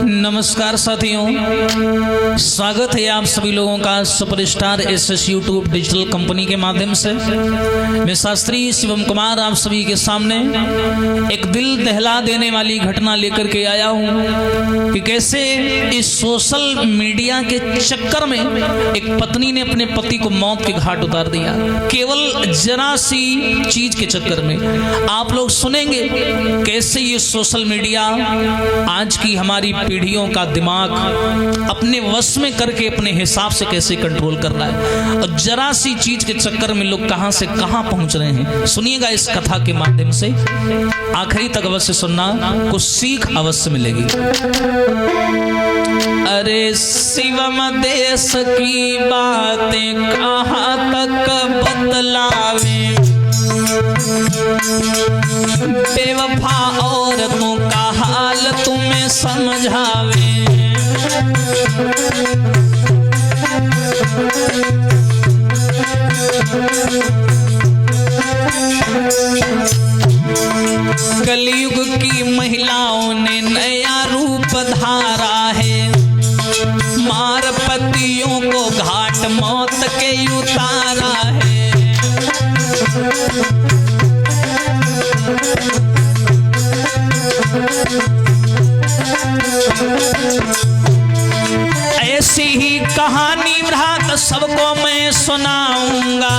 नमस्कार साथियों, स्वागत है आप सभी लोगों का superstar SS YouTube digital company के माध्यम से। मैं शास्त्री शिवम कुमार आप सभी के सामने एक दिल दहला देने वाली घटना लेकर के आया हूं कि कैसे इस सोशल मीडिया के चक्कर में एक पत्नी ने अपने पति को मौत के घाट उतार दिया, केवल जरा सी चीज के चक्कर में। आप लोग सुनेंगे कैसे ये सोशल मीडिया आज की हमारी पीढ़ियों का दिमाग अपने वश में करके अपने हिसाब से कैसे कंट्रोल कर रहा है, और जरा सी चीज के चक्कर में लोग कहां से कहां पहुंच रहे हैं। सुनिएगा इस कथा के माध्यम से, आखिरी तक अवश्य सुनना, कुछ सीख अवश्य मिलेगी। अरे शिवम देश की बातें कहां तक बतलावे, बेवफा औरतों का हाल तुम्हें समझावे। कलयुग की महिलाओं ने नया रूप धारा है, मार पतियों को घाट मौत के उतारा है। ऐसी ही कहानी भ्रात सबको मैं सुनाऊंगा,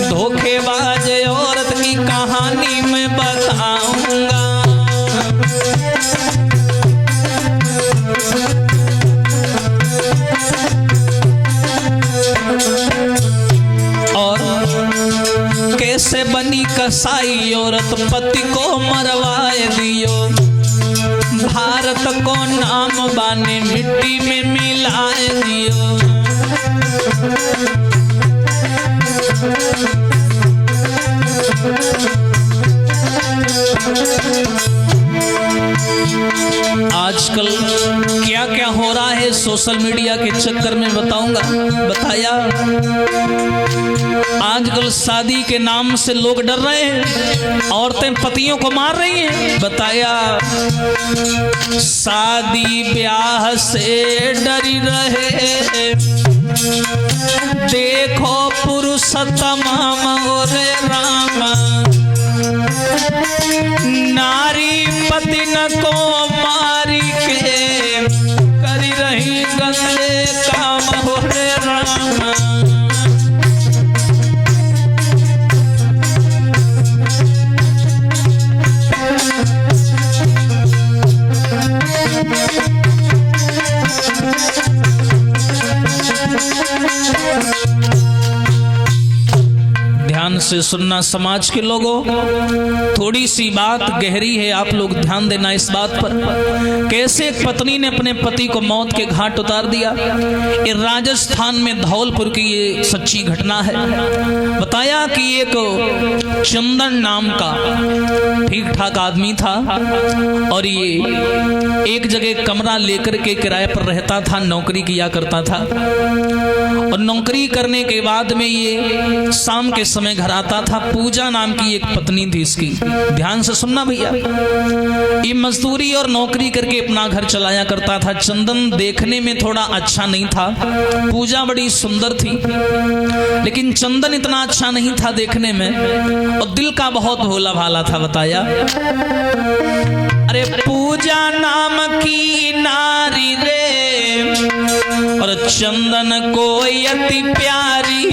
धोखेबाज औरत की कहानी मैं बताऊंगा। और कैसे बनी कसाई औरत पति को मरवाए दियो, भारत को नाम बाने मिट्टी में मिलाए दियो। आजकल क्या क्या हो रहा है सोशल मीडिया के चक्कर में बताऊंगा। बताया आजकल शादी के नाम से लोग डर रहे हैं, औरतें पतियों को मार रही हैं। बताया शादी ब्याह से डरी रहे, देखो पुरुषोत्तम मोरे रामा, नारी पति न को मारी के करी रही गंदे काम मोरे रामा। ध्यान से सुनना समाज के लोगों, थोड़ी सी बात गहरी है, आप लोग ध्यान देना इस बात पर। कैसे एक पत्नी ने अपने पति को मौत के घाट उतार दिया। ये राजस्थान में धौलपुर की ये सच्ची घटना है। बताया कि एक चंदन नाम का ठीक ठाक आदमी था, और ये एक जगह कमरा लेकर के किराए पर रहता था, नौकरी किया करता था। और नौकरी करने के बाद में ये शाम के समय घर आता था। पूजा नाम की एक पत्नी थी इसकी। ध्यान से सुनना भैया, ये मजदूरी और नौकरी करके अपना घर चलाया करता था। चंदन देखने में थोड़ा अच्छा नहीं था, पूजा बड़ी सुंदर थी, लेकिन चंदन इतना अच्छा नहीं था देखने में, और दिल का बहुत भोला भाला था। बताया अरे पूजा नाम की नारी रे, और चंदन को अति प्यारी,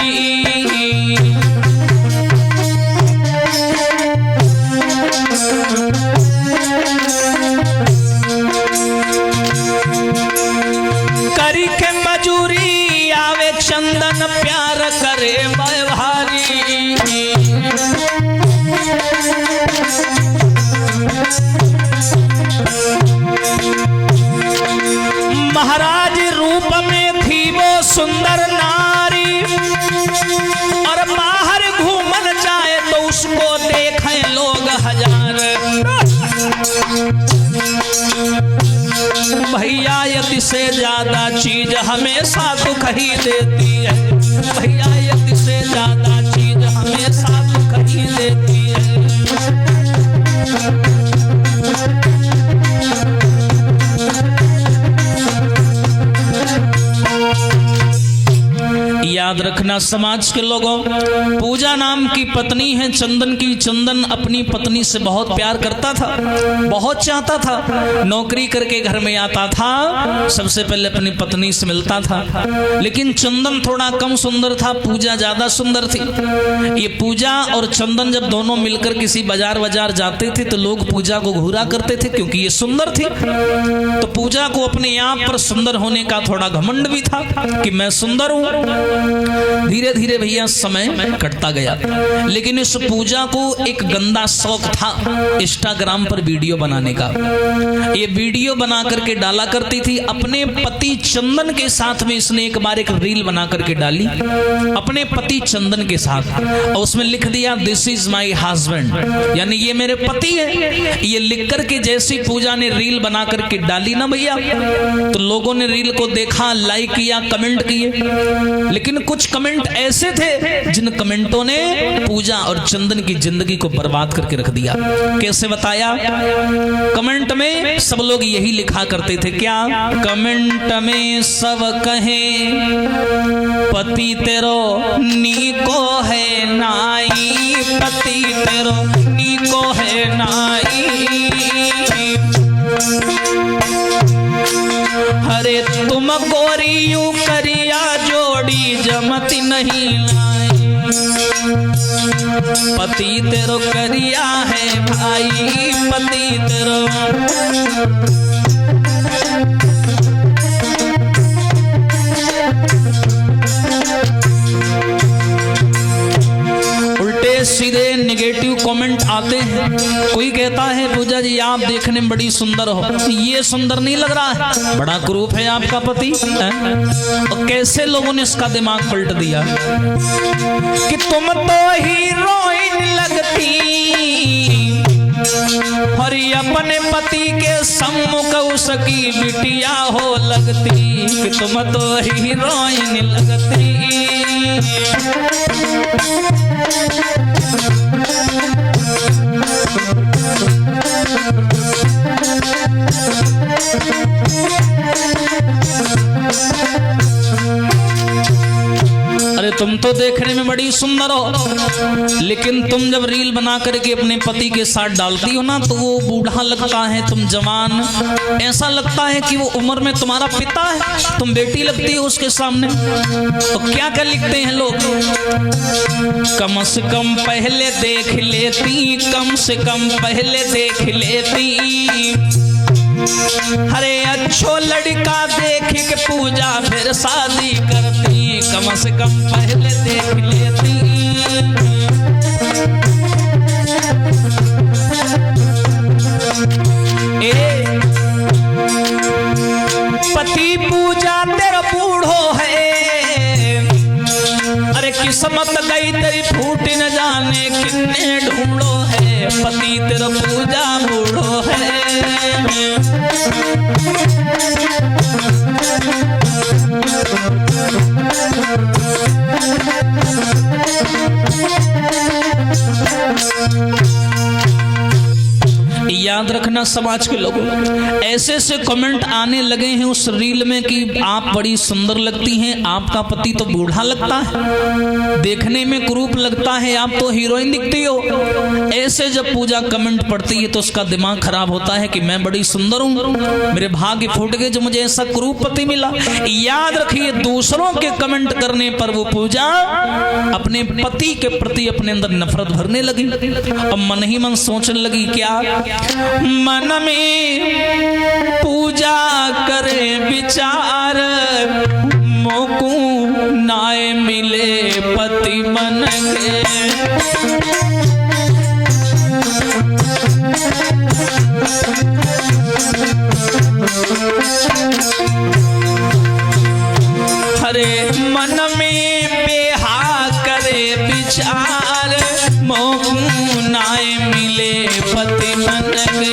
करी के मजूरी आवे चंदन प्यार करे व्यवहारी। महाराज रूप में थी वो सुंदर नारी, और बाहर घूमन जाए तो उसको देखें लोग हजार। भैया यदि से ज्यादा चीज हमेशा दुख ही देती है, भैया यदि से ज्यादा चीज हमेशा दुख ही देती है। रखना समाज के लोगों, पूजा नाम की पत्नी है चंदन की। चंदन अपनी पत्नी से बहुत प्यार करता था, बहुत चाहता था। नौकरी करके घर में आता था, सबसे पहले अपनी पत्नी से मिलता था। लेकिन चंदन थोड़ा कम सुंदर था, पूजा ज्यादा सुंदर थी। ये पूजा और चंदन जब दोनों मिलकर किसी बाजार जाते थे तो लोग पूजा को घूरा करते थे, क्योंकि ये सुंदर थी। तो पूजा को अपने आप पर सुंदर होने का थोड़ा घमंड भी था कि मैं सुंदर हूं। धीरे धीरे भैया समय कटता गया, लेकिन इस पूजा को एक गंदा शौक था इंस्टाग्राम पर वीडियो बनाने का। ये वीडियो बना करके डाला करती थी अपने पति चंदन के साथ में। इसने एक बार एक रील बना करके डाली अपने पति चंदन के साथ, और उसमें लिख दिया दिस इज माई हस्बैंड, यानी ये मेरे पति है। ये लिख करके जैसी पूजा ने रील बना करके डाली ना भैया, तो लोगों ने रील को देखा, लाइक किया, कमेंट किए। लेकिन कुछ कमेंट ऐसे थे जिन कमेंटों ने पूजा और चंदन की जिंदगी को बर्बाद करके रख दिया। कैसे बताया? कमेंट में सब लोग यही लिखा करते थे, क्या? कमेंट में सब कहे पति तेरो नीको है नाई, पति तेरो नीको है नाई। अरे तुम गोरियों करिया जोड़ी जमती नहीं लाई, पति तेरो करिया है भाई, पति तेरो। सीधे नेगेटिव कमेंट आते हैं। कोई कहता है पूजा जी आप देखने में बड़ी सुंदर हो, ये सुंदर नहीं लग रहा है, बड़ा क्रूप है आपका पति। और कैसे लोगों ने इसका दिमाग पलट दिया कि तुम तो हीरोइन लगती, और अपने पति के सम्मुख उसकी बिटिया हो लगती, कि तुम तो हीरोइन लगती। अरे तुम तो देखने में बड़ी सुंदर हो, लेकिन तुम जब रील बना करके अपने पति के साथ डालती हो ना, तो वो बूढ़ा लगता है, तुम जवान। ऐसा लगता है कि वो उम्र में तुम्हारा पिता है, तुम बेटी लगती हो उसके सामने। तो क्या क्या लिखते हैं लोग? कम से कम पहले देख लेती, कम से कम पहले देख लेती। अरे अच्छो लड़का देख के पूजा फिर शादी करती, कम से कम पहले देख लेती। पति पूजा तेरा बूढ़ो है, अरे किस्मत गई तेरी फूट न जाने कितने ढूंढो है, पति तेरा पूजा बूढ़ो है। याद रखना समाज के लोगों, ऐसे ऐसे कमेंट आने लगे हैं उस रील में कि आप बड़ी सुंदर लगती हैं, आपका पति तो बूढ़ा लगता है, देखने में कुरूप लगता है, आप तो हीरोइन दिखती हो। ऐसे जब पूजा कमेंट पढ़ती है तो उसका दिमाग खराब होता है कि मैं बड़ी सुंदर हूँ, मेरे भाग्य फूट गए जो मुझे ऐसा कुरूप पति मिला। याद रखिए, दूसरों के कमेंट करने पर वो पूजा अपने पति के प्रति अपने अंदर नफरत भरने लगी। अब मन ही मन सोचने लगी, क्या मन में पूजा करे विचार, मोकू नाय मिले पति मन के। हरे मन में बेहा करे विचार, मोकू नाय मिले पति मन के।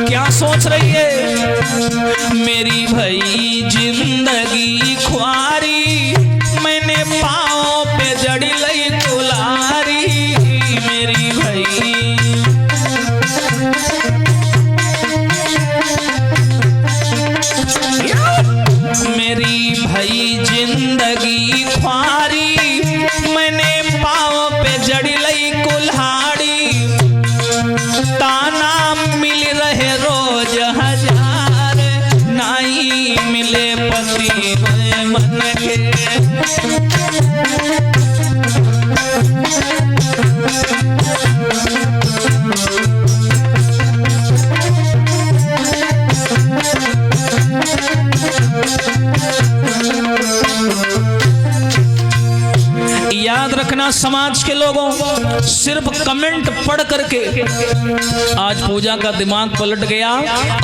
क्या सोच रही है? लगी ख्वारी, मैंने पाँव पे जड़ी लई कुल्हाड़ी, ताना मिल रहे रोज हजार, नाई मिले पति मन के। याद रखना समाज के लोगों, सिर्फ कमेंट पढ़ करके आज पूजा का दिमाग पलट गया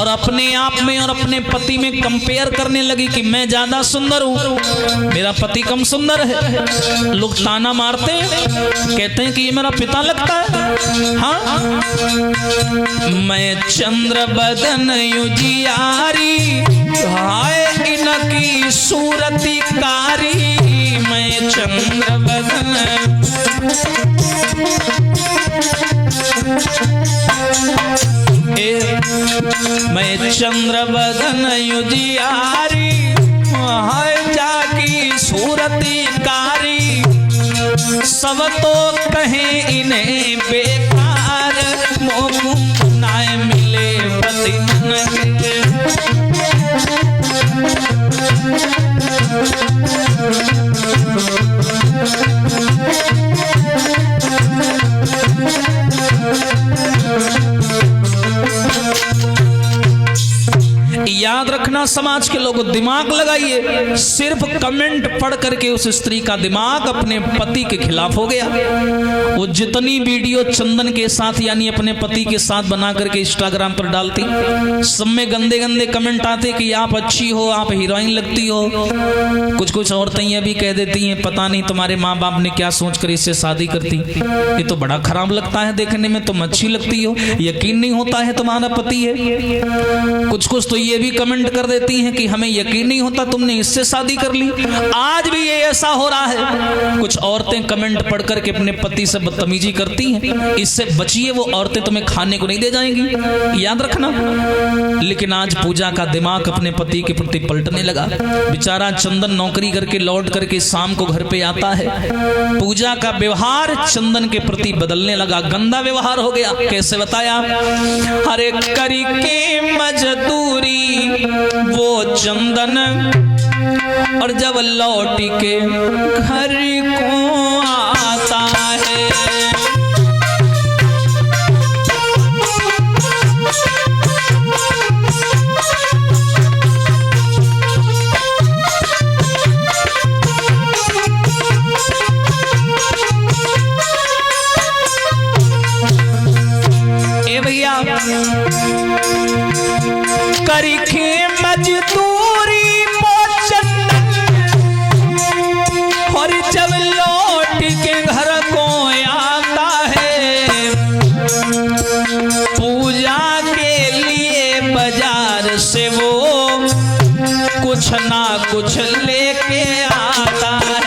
और अपने आप में और अपने पति में कंपेयर करने लगी कि मैं ज्यादा सुंदर हूं, मेरा पति कम सुंदर है। लोग ताना मारते हैं, कहते हैं कि ये मेरा पिता लगता है। हाँ, मैं चंद्र बदन युजियारी, हाय इनकी सूरती कारी, मैं चंद्र बदन। मैं चंद्र बदन युजियारी, हाय जाकी सूरती कारी, सब तो कहें इन्हें बेकार, मोह नाय मिले पति मन के। याद रखना समाज के लोगों, दिमाग लगाइए, सिर्फ कमेंट पढ़ करके उस स्त्री का दिमाग अपने पति के खिलाफ हो गया। वो जितनी वीडियो चंदन के साथ यानी अपने पति के साथ बना करके इंस्टाग्राम पर डालती, सब में गंदे गंदे कमेंट आते कि आप अच्छी हो, आप हीरोइन लगती हो। कुछ कुछ औरतें ये भी कह देती हैं, पता नहीं तुम्हारे माँ बाप ने क्या सोच कर इससे शादी करती, ये तो बड़ा खराब लगता है देखने में, तुम अच्छी लगती हो, यकीन नहीं होता है तुम्हारा पति है। कुछ कुछ तो ये भी कमेंट कर देती हैं कि हमें यकीन नहीं होता तुमने इससे शादी कर ली। आज भी ये ऐसा हो रहा है, कुछ औरतें कमेंट पढ़ करके अपने पति से बदतमीजी करती हैं, इससे बचिए, वो औरतें तुम्हें खाने को नहीं दे जाएंगी, याद रखना। लेकिन आज पूजा का दिमाग अपने पति के प्रति पलटने लगा। बेचारा चंदन नौकरी करके लौट करके शाम को घर पे आता है, पूजा का व्यवहार चंदन के प्रति बदलने लगा, गंदा व्यवहार हो गया। कैसे बताया? अरे करके मजदूरी वो चंदन, और जब लौट के घर को आता है, ए भैया करके मजदूरी वो चंदन, और जब लौट के घर को आता है, पूजा के लिए बाजार से वो कुछ ना कुछ लेके आता है।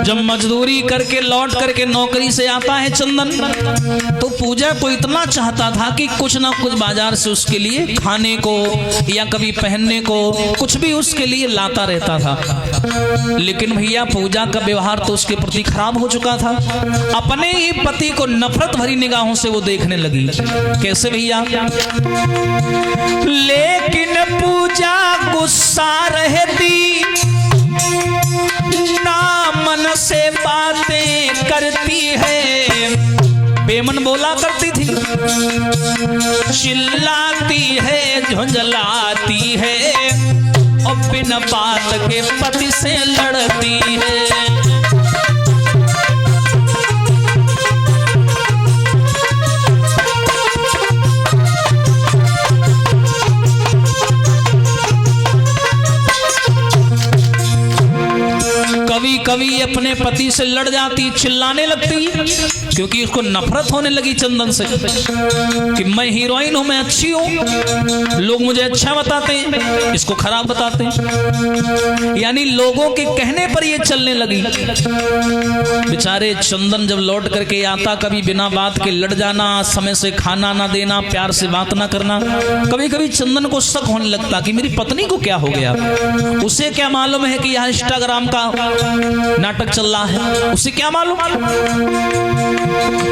जब मजदूरी करके लौट करके नौकरी से आता है चंदन, तो पूजा को इतना चाहता था कि कुछ ना कुछ बाजार से उसके लिए खाने को या कभी पहनने को कुछ भी उसके लिए लाता रहता था। लेकिन भैया पूजा का व्यवहार तो उसके प्रति खराब हो चुका था, अपने ही पति को नफरत भरी निगाहों से वो देखने लगी। कैसे भैया? लेकिन पूजा गुस्सा रहती, ना मन से बातें करती है, बेमन बोला करती थी, चिल्लाती है, झुंझलाती है, और बिना बात के पति से लड़ती है। कभी कभी अपने अपने पति से लड़ जाती, चिल्लाने लगती, क्योंकि उसको नफरत होने लगी चंदन से कि मैं हीरोइन हूं, मैं अच्छी हूं, लोग मुझे अच्छा बताते हैं, इसको खराब बताते हैं, यानी लोगों के कहने पर ये चलने लगी। बेचारे चंदन जब लौट करके आता, कभी बिना बात के लड़ जाना, समय से खाना ना देना, प्यार से बात ना करना। कभी कभी चंदन को शक होने लगता कि मेरी पत्नी को क्या हो गया, उसे क्या मालूम है कि यहाँ इंस्टाग्राम का नाटक चल रहा है, उसे क्या मालूम।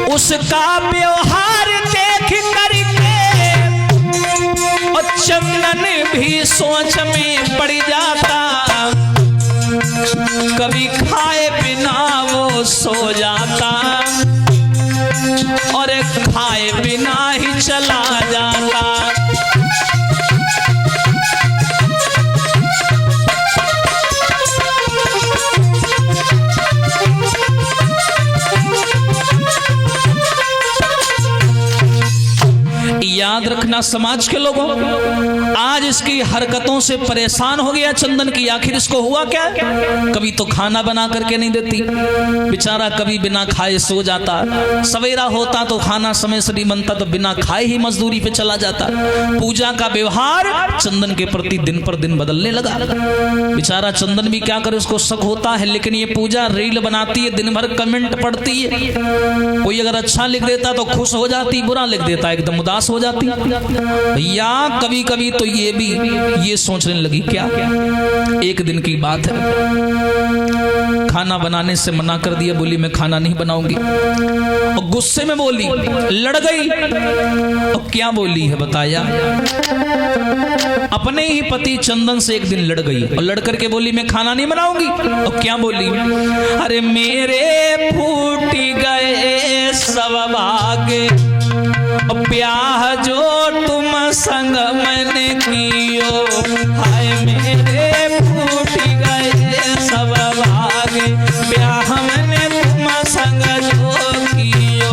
उसका व्यवहार देख करके और चंदन भी सोच में पड़ जाता, कभी खाए बिना वो सो जाता और खाए बिना ही चला जाता। याद रखना समाज के लोगों, आज इसकी हरकतों से परेशान हो गया चंदन की आखिर इसको हुआ क्या। कभी तो खाना बना करके नहीं देती, बेचारा कभी बिना खाए सो जाता, सवेरा होता तो खाना समय से नहीं बनता तो बिना खाए ही मजदूरी पे चला जाता। पूजा का व्यवहार चंदन के प्रति दिन पर दिन बदलने लगा। बेचारा चंदन भी क्या करे, उसको शक होता है, लेकिन ये पूजा रील बनाती है, दिन भर कमेंट पढ़ती है, कोई अगर अच्छा लिख देता तो खुश हो जाती, बुरा लिख देता एकदम उदास हो जाती। या कभी कभी तो ये भी ये सोचने लगी, क्या एक दिन की बात है, खाना बनाने से मना कर दिया, बोली मैं खाना नहीं बनाऊंगी, और गुस्से में बोली, लड़ गई। और क्या बोली है बताया, अपने ही पति चंदन से एक दिन लड़ गई और लड़ करके बोली मैं खाना नहीं बनाऊंगी। और क्या बोली, अरे मेरे फूट गए सब भागे, ब्याह जो तुम संग मैंने कियो, हाय मेरे फूट गए सब भागे, ब्याह मैंने तुम संग जो कियो।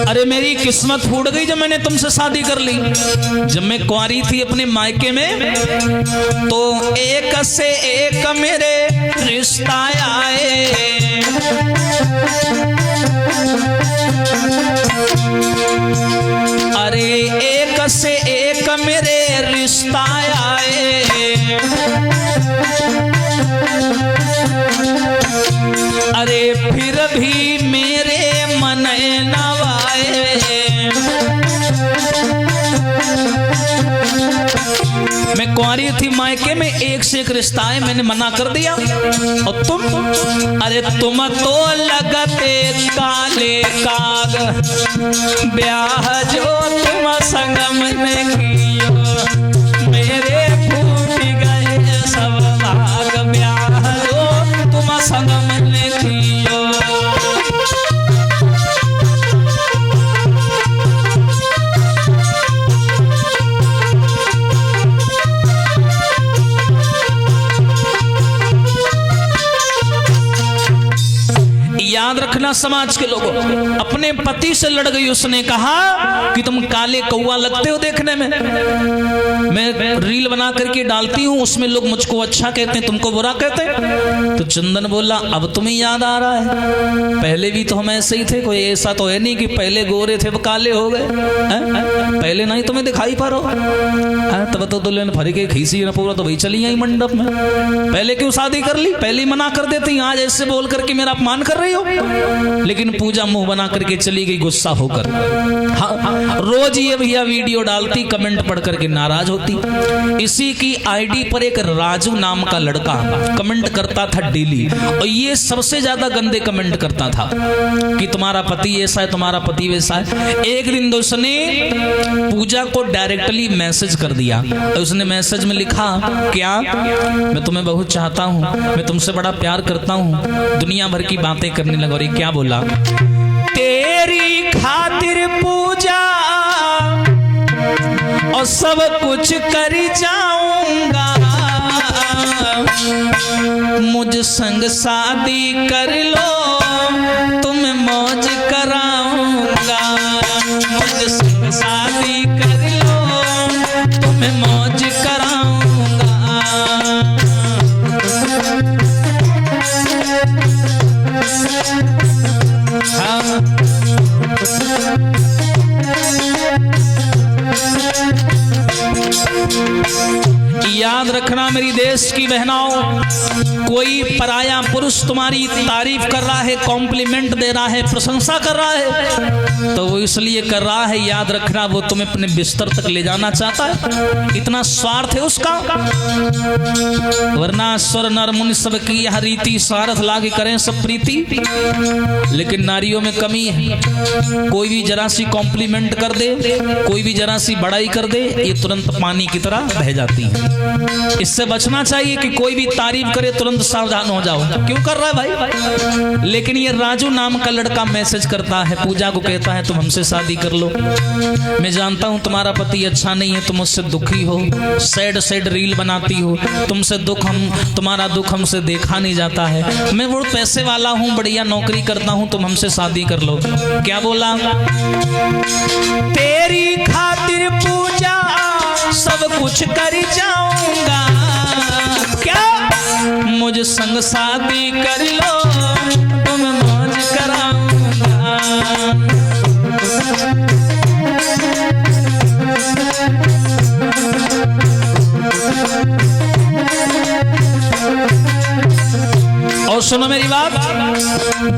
अरे मेरी किस्मत फूट गई जब मैंने तुमसे शादी कर ली। जब मैं कुंवारी थी अपने मायके में तो एक से एक मेरे रिश्ता आए, अरे एक से एक मेरे रिश्ता आए, अरे फिर भी मेरे मन नवाए, मैं कुंवारी थी मायके में, एक से एक रिश्ता है, मैंने मना कर दिया। और तुम, अरे तुम तो लगते काले काग, ब्याह जो तुम संग मैंने कियो, मेरे फूट गए सब भाग, ब्याह जो तुम संग मैंने कियो। याद रखना समाज के लोगों, अपने पति से लड़ गई, उसने कहा कि तुम काले कौवा लगते हो देखने में, मैं रील बना करके डालती हूँ, उसमें लोग मुझको अच्छा कहते हैं, तुमको बुरा कहते हैं। तो चंदन बोला अब तुम्हें याद आ रहा है, पहले भी तो हम ऐसे ही थे, कोई ऐसा तो है नहीं कि पहले गोरे थे वो काले हो गए, पहले नहीं तुम्हें दिखाई पा रहा, तब तो दुल्हन फर के खींची न पूरा तो वही चली आई मंडप में, पहले क्यों शादी कर ली, पहले ही मना कर देती, आज ऐसे बोल करके मेरा अपमान कर रही हो। लेकिन पूजा मुंह बना करके चली गई गुस्सा होकर। हाँ, रोज ये भैया वीडियो डालती, कमेंट पढ़ करके नाराज होती। इसी की आईडी पर एक राजू नाम का लड़का कमेंट करता था डेली, और ये सबसे ज्यादा गंदे कमेंट करता था कि तुम्हारा पति ऐसा है, तुम्हारा पति वैसा है। एक दिन तो उसने पूजा को डायरेक्टली मैसेज कर दिया, और उसने मैसेज में लिखा क्या, मैं तुम्हें बहुत चाहता हूँ, मैं तुमसे बड़ा प्यार करता हूँ, दुनिया भर की बातें करने लगा। और क्या बोला, तेरी खातिर पूजा और सब कुछ कर जाऊंगा, मुझ संग शादी कर लो, तुम्हें मौज कराऊंगा, मुझ संग रखना मेरी देश की बहनाओं, कोई पराया पुरुष तुम्हारी तारीफ कर रहा है, कॉम्प्लीमेंट दे रहा है, प्रशंसा कर रहा है, तो वो इसलिए कर रहा है, याद रखना वो तुम्हें अपने बिस्तर तक ले जाना चाहता है। इतना स्वार्थ है उसका। वरना स्वर नर मुनि सब की यह रीति, स्वार्थ लागे करें सब प्रीति। लेकिन नारियों में कमी है, कोई भी जरा सी कॉम्प्लीमेंट कर दे, कोई भी जरा सी बड़ाई कर दे, ये तुरंत पानी की तरह बह जाती है। इससे बचना चाहिए कि कोई भी तारीफ करे तुरंत सावधान हो जाओ, क्यों कर रहा है भाई। लेकिन ये राजू नाम का लड़का मैसेज करता है, पूजा को कहता है तुम हमसे शादी कर लो। मैं जानता हूं तुम्हारा पति अच्छा नहीं है, तुम उससे दुखी हो, सैड सैड रील बनाती हो, तुमसे तुम्हारा दुख हमसे देखा नहीं जाता है। मैं वो पैसे वाला हूं, बढ़िया नौकरी करता हूं, तुम हमसे शादी कर लो। क्या बोला? तेरी खातिर पूजा सब कुछ कर जाऊंगा, क्या मुझ संग शादी कर लो, तुम मौज कराऊंगा। और सुनो मेरी बात,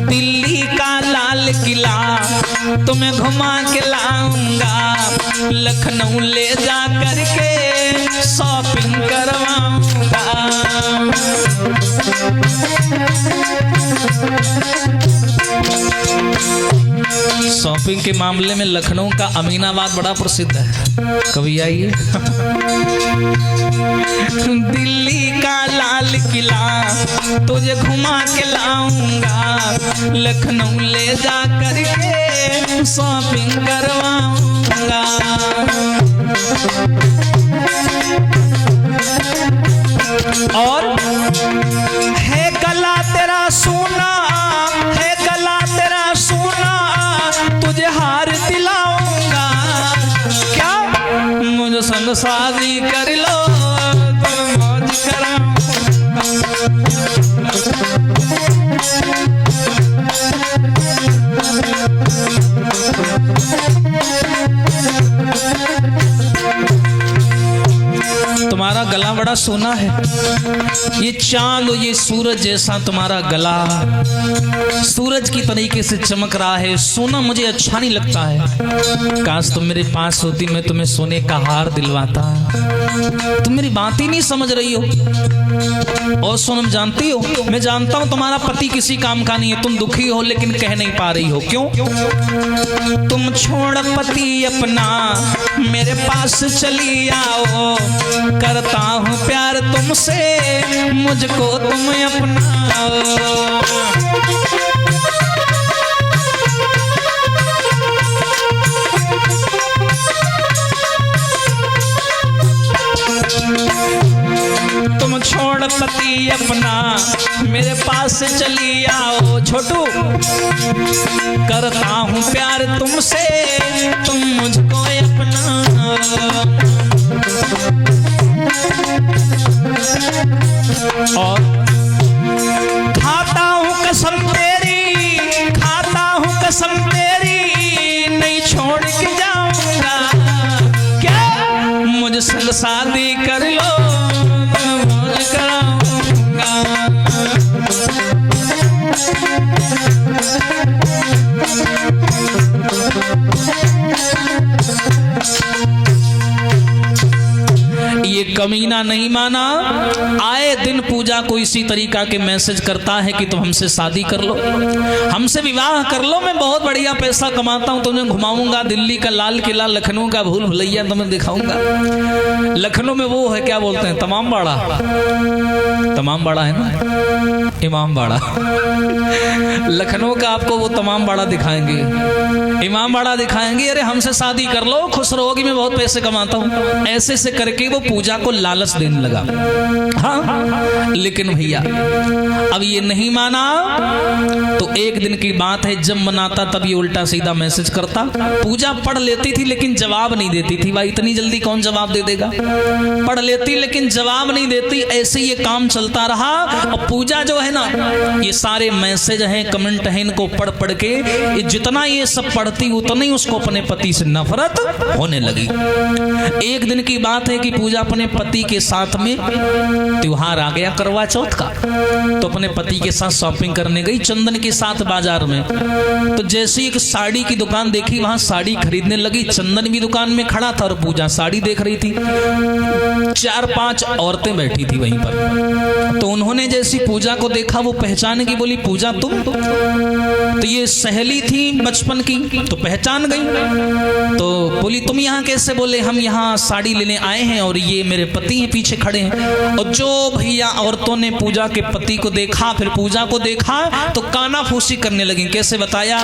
दिल्ली का लाल किला तुम्हें घुमा के लाऊंगा, लखनऊ ले जा करके शॉपिंग करवाऊंगा। शॉपिंग के मामले में लखनऊ का अमीनाबाद बड़ा प्रसिद्ध है, कभी आइए। दिल्ली का लाल किला तुझे घुमा के लाऊंगा, लखनऊ ले जा करके शॉपिंग करवाऊंगा। और है गला तेरा सोना, है गला तेरा सोना, तुझे हार दिलाऊंगा, क्या मुझे संग शादी कर लो, तुम मौज कराऊंगा। तुम्हारा गला बड़ा सोना है, ये चांद ये सूरज जैसा तुम्हारा गला सूरज की तरीके से चमक रहा है, सोना मुझे अच्छा नहीं लगता है। काश तुम मेरे पास होती, मैं तुम्हें सोने का हार दिलवाता। तुम मेरी बात ही नहीं समझ रही हो। और सोनम जानती हो, मैं जानता हूं तुम्हारा पति किसी काम का नहीं है, तुम दुखी हो लेकिन कह नहीं पा रही हो, क्यों? तुम छोड़ पति अपना मेरे पास चली आओ, करता हूँ प्यार तुमसे, मुझको तुम अपनाओ। तुम छोड़ पति अपना मेरे पास चली आओ, छोटू करता हूँ प्यार तुमसे, तुम मुझको अपनाओ। और खाता हूँ कसम तेरी, खाता हूँ कसम तेरी, नहीं छोड़ के जाऊंगा, क्या मुझ संग शादी कर लो, मौज कराऊंगा। ये कमीना नहीं माना, आए दिन पूजा को इसी तरीका के मैसेज करता है कि तुम हमसे शादी कर लो, हमसे विवाह कर लो, मैं बहुत बढ़िया पैसा कमाता हूं, तुम्हें घुमाऊंगा, दिल्ली का लाल किला, लखनऊ का भूल भुलैया तुम्हें दिखाऊंगा। लखनऊ में वो है क्या बोलते हैं, तमाम बाड़ा, तमाम बाड़ा है ना, इमाम बाड़ा। लखनऊ का आपको वो तमाम बाड़ा दिखाएंगे, इमाम बाड़ा दिखाएंगे, अरे हमसे शादी कर लो, खुश रहोगी, मैं बहुत पैसे कमाता हूँ, ऐसे से करके वो पूजा को लालच देने लगा। हाँ, लेकिन भैया अब ये नहीं माना, तो एक दिन की बात है, जब मनाता तब ये उल्टा सीधा मैसेज करता। पूजा पढ़ लेती थी लेकिन जवाब नहीं देती थी, भाई इतनी जल्दी कौन जवाब दे देगा, पढ़ लेती लेकिन जवाब नहीं देती, ऐसे ये काम चलता रहा। और पूजा जो है ना, ये सारे मैसेज हैं, कमेंट हैं, इनको पढ़ पढ़ के जितना ये सब पढ़ती उतनी उसको अपने पति से नफरत होने लगी। एक दिन की बात है कि पूजा अपने पति के साथ में, त्योहार आ गया करवा चौथ का, तो अपने पति के साथ शॉपिंग करने गई चंदन के साथ बाजार में। तो जैसे एक साड़ी की दुकान देखी, वहां साड़ी खरीदने लगी। चंदन भी दुकान में खड़ा था और पूजा साड़ी देख रही थी। 4-5 औरतें बैठी थी वहीं पर। तो उन्होंने जैसी पूजा को देखा, वो पहचान की, बोली पूजा तुम? तो ये सहेली थी बचपन की, तो पहचान गई। तो बोली तुम यहाँ कैसे? बोले हम यहाँ साड़ी लेने आए हैं और ये मेरे पति हैं पीछे खड़े हैं। और जो भैया औरतों ने पूजा के पति को देखा, फिर पूजा को देखा, तो कानाफूसी करने लगी। कैसे बताया?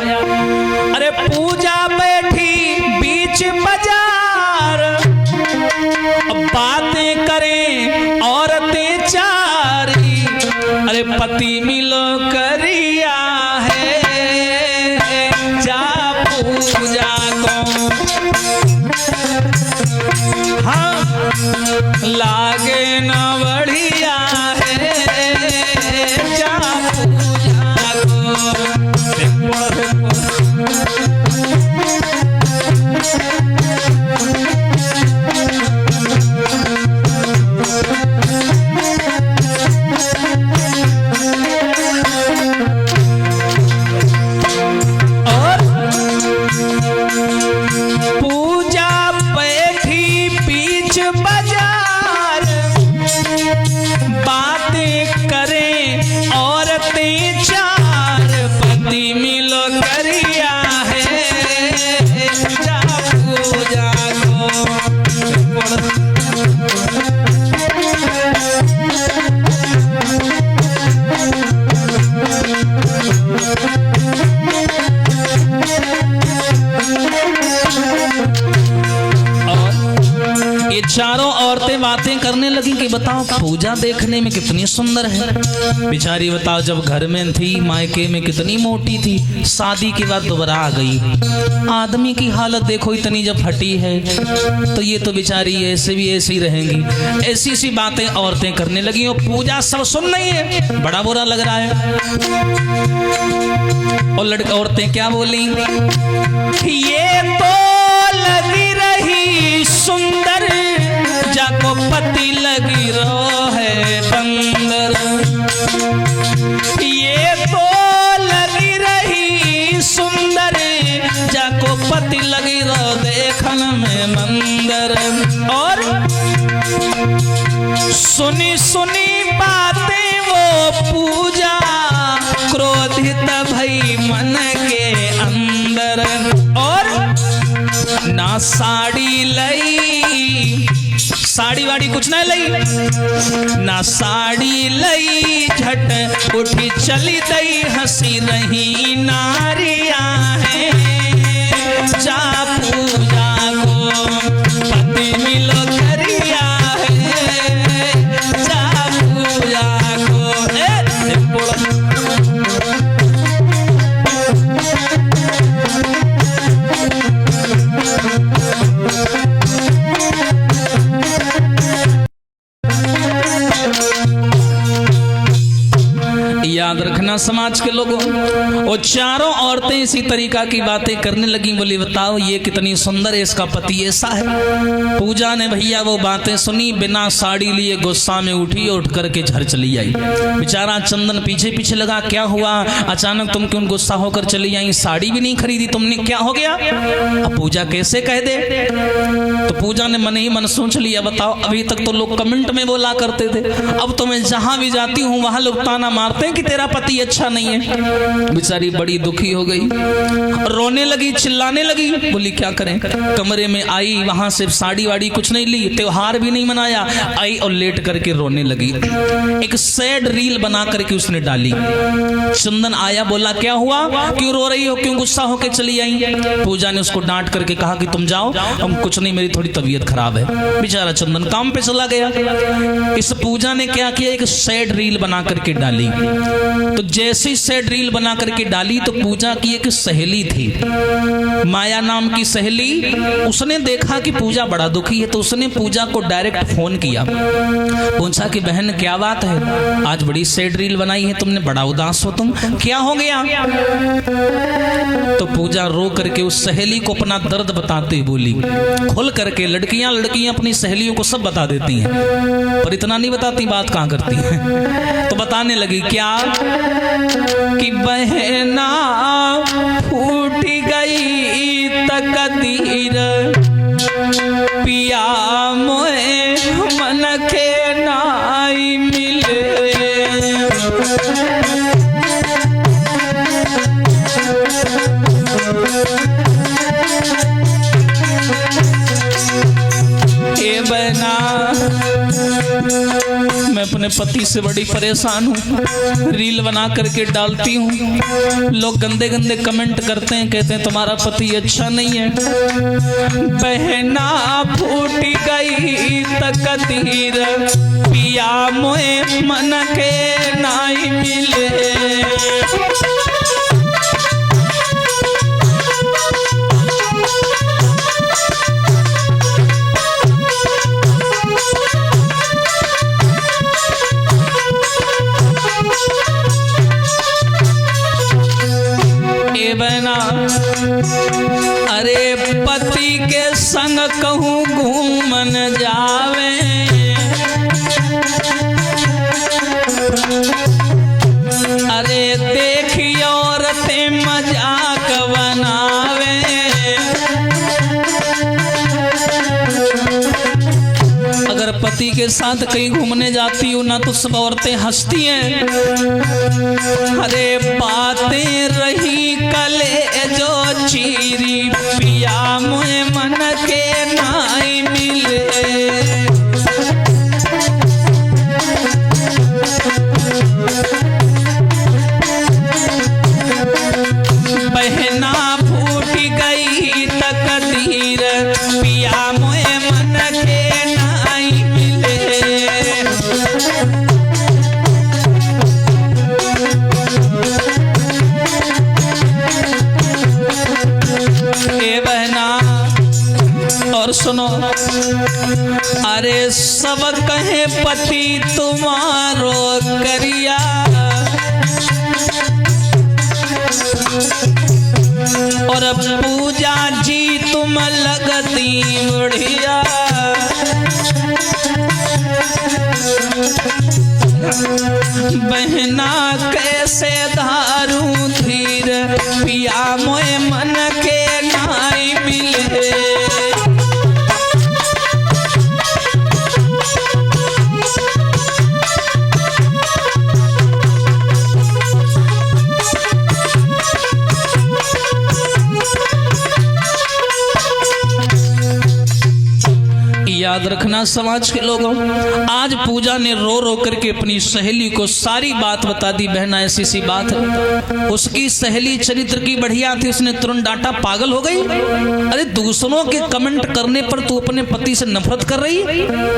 अरे पूजा बैठी बीच बाजार, बातें करें औरतें चारी, अरे पति मिलो करिया है, जा पूजा को हाँ लागे न बढ़िया है, जा पूजा को। चारों औरतें बातें करने लगी कि बताओ पूजा देखने में कितनी सुंदर है। बेचारी बताओ जब घर में थी मायके में कितनी मोटी थी, शादी के बाद दोबारा आ गई। आदमी की हालत देखो इतनी जब फटी है, तो ये तो बेचारी ऐसे भी ऐसी रहेंगी। ऐसी सी बातें औरतें करने लगी और पूजा सब सुन रही है, बड़ा बुरा लग रहा है। और लड़की औरतें क्या बोली? ये तो लगी रही सुंदर, जाको पति लगी रो है बंदर। ये तो लगी रही सुंदर, जाको पति लगी रो देखन में मंदर। और सुनी सुनी बातें वो पूजा, क्रोधित भई मन के अंदर। और ना साड़ी लई, साड़ी वाड़ी कुछ ना लई, ना साड़ी लई, झट उठी चली दई, हंसी रही नारियां हैं, जा पूजा को पति मिलो करिया है, जा पूजा को। याद रखना समाज के लोगों, और चारों औरतें इसी तरीका की बातें करने लगी। बोली बताओ ये कितनी सुंदर है, इसका पति ऐसा है। पूजा ने भैया वो बातें सुनी, बिना साड़ी लिए गुस्सा में उठी, उठ करके घर चली आई। बेचारा चंदन पीछे पीछे लगा, क्या हुआ अचानक तुम क्यों गुस्सा होकर चली आई? साड़ी भी नहीं खरीदी तुमने, क्या हो गया? अब पूजा कैसे कह दे? तो पूजा ने मन ही मन सोच लिया, बताओ अभी तक तो लोग कमेंट में बोला करते थे, अब तो मैं जहां भी जाती हूँ वहां लोग ताना मारते हैं कि तेरा पति अच्छा नहीं है। बेचारी बड़ी दुखी हो गई, रोने लगी, चिल्लाने लगी। बोली क्या करें? कमरे में आई, वहां से साड़ी वाड़ी कुछ नहीं ली, त्योहार भी नहीं मनाया, आई और लेट करके रोने लगी। एक सैड रील बना करके उसने डाली। चंदन आया, बोला क्या हुआ, क्यों रो रही हो, क्यों गुस्सा होकर चली आई? पूजा ने उसको डांट करके कहा कि तुम जाओ, हम कुछ नहीं, मेरी थोड़ी तबीयत खराब है। बेचारा चंदन काम पे चला गया। इस पूजा ने क्या किया, एक सैड रील बना करके डाली। तो जैसी सेड रील बना करके डाली तो पूजा की एक सहेली थी, माया नाम की सहेली, उसने देखा कि पूजा बड़ा दुखी है तो उसने पूजा को डायरेक्ट फोन किया, पूछा कि बहन क्या बात है, आज बड़ी सेड रील बनाई है तुमने, बड़ा उदास हो तुम, क्या हो गया? तो पूजा रो करके उस सहेली को अपना दर्द बताते हुए बोली, खुल करके लड़कियां अपनी सहेलियों को सब बता देती हैं पर इतना नहीं बताती, बात कहां करती हैं। तो बताने लगी क्या कि बहना फूट गई तकदीर, पिया मोए मन के नाई मिले, बहना मैं अपने पति से बड़ी परेशान हूँ, रील बना करके डालती हूँ, लोग गंदे गंदे कमेंट करते हैं, कहते हैं तुम्हारा पति अच्छा नहीं है। बहना फूट गई तकदीर, पिया मोए मन के नाई मिले, बहना अरे पति के संग कहूँ घूमन जावे, अरे देखी औरतें मजाक बनावे, अगर पति के साथ कहीं घूमने जाती हूँ ना तो सब औरतें हंसती हैं, अरे बातें रही कले जो चीरी, पिया मुझे मन के नाई मिले, बहना फूट गई तकदीर, पिया मुझे मन के नाई मिले, बहना और सुनो, अरे सब कहे पति तुम्हारो करिया, और पूजा जी तुम लगती बुढ़िया, बहना कैसे धारू धीर, पिया मोए मन के नाई मिले, याद रखना समाज के लोगों, आज पूजा ने रो रो करके अपनी सहेली को सारी बात बता दी। बहना ऐसी सी बात है, उसकी सहेली चरित्र की बढ़िया थी, उसने तुरंत डांटा, पागल हो गई, अरे दूसरों के कमेंट करने पर तू अपने पति से नफरत कर रही,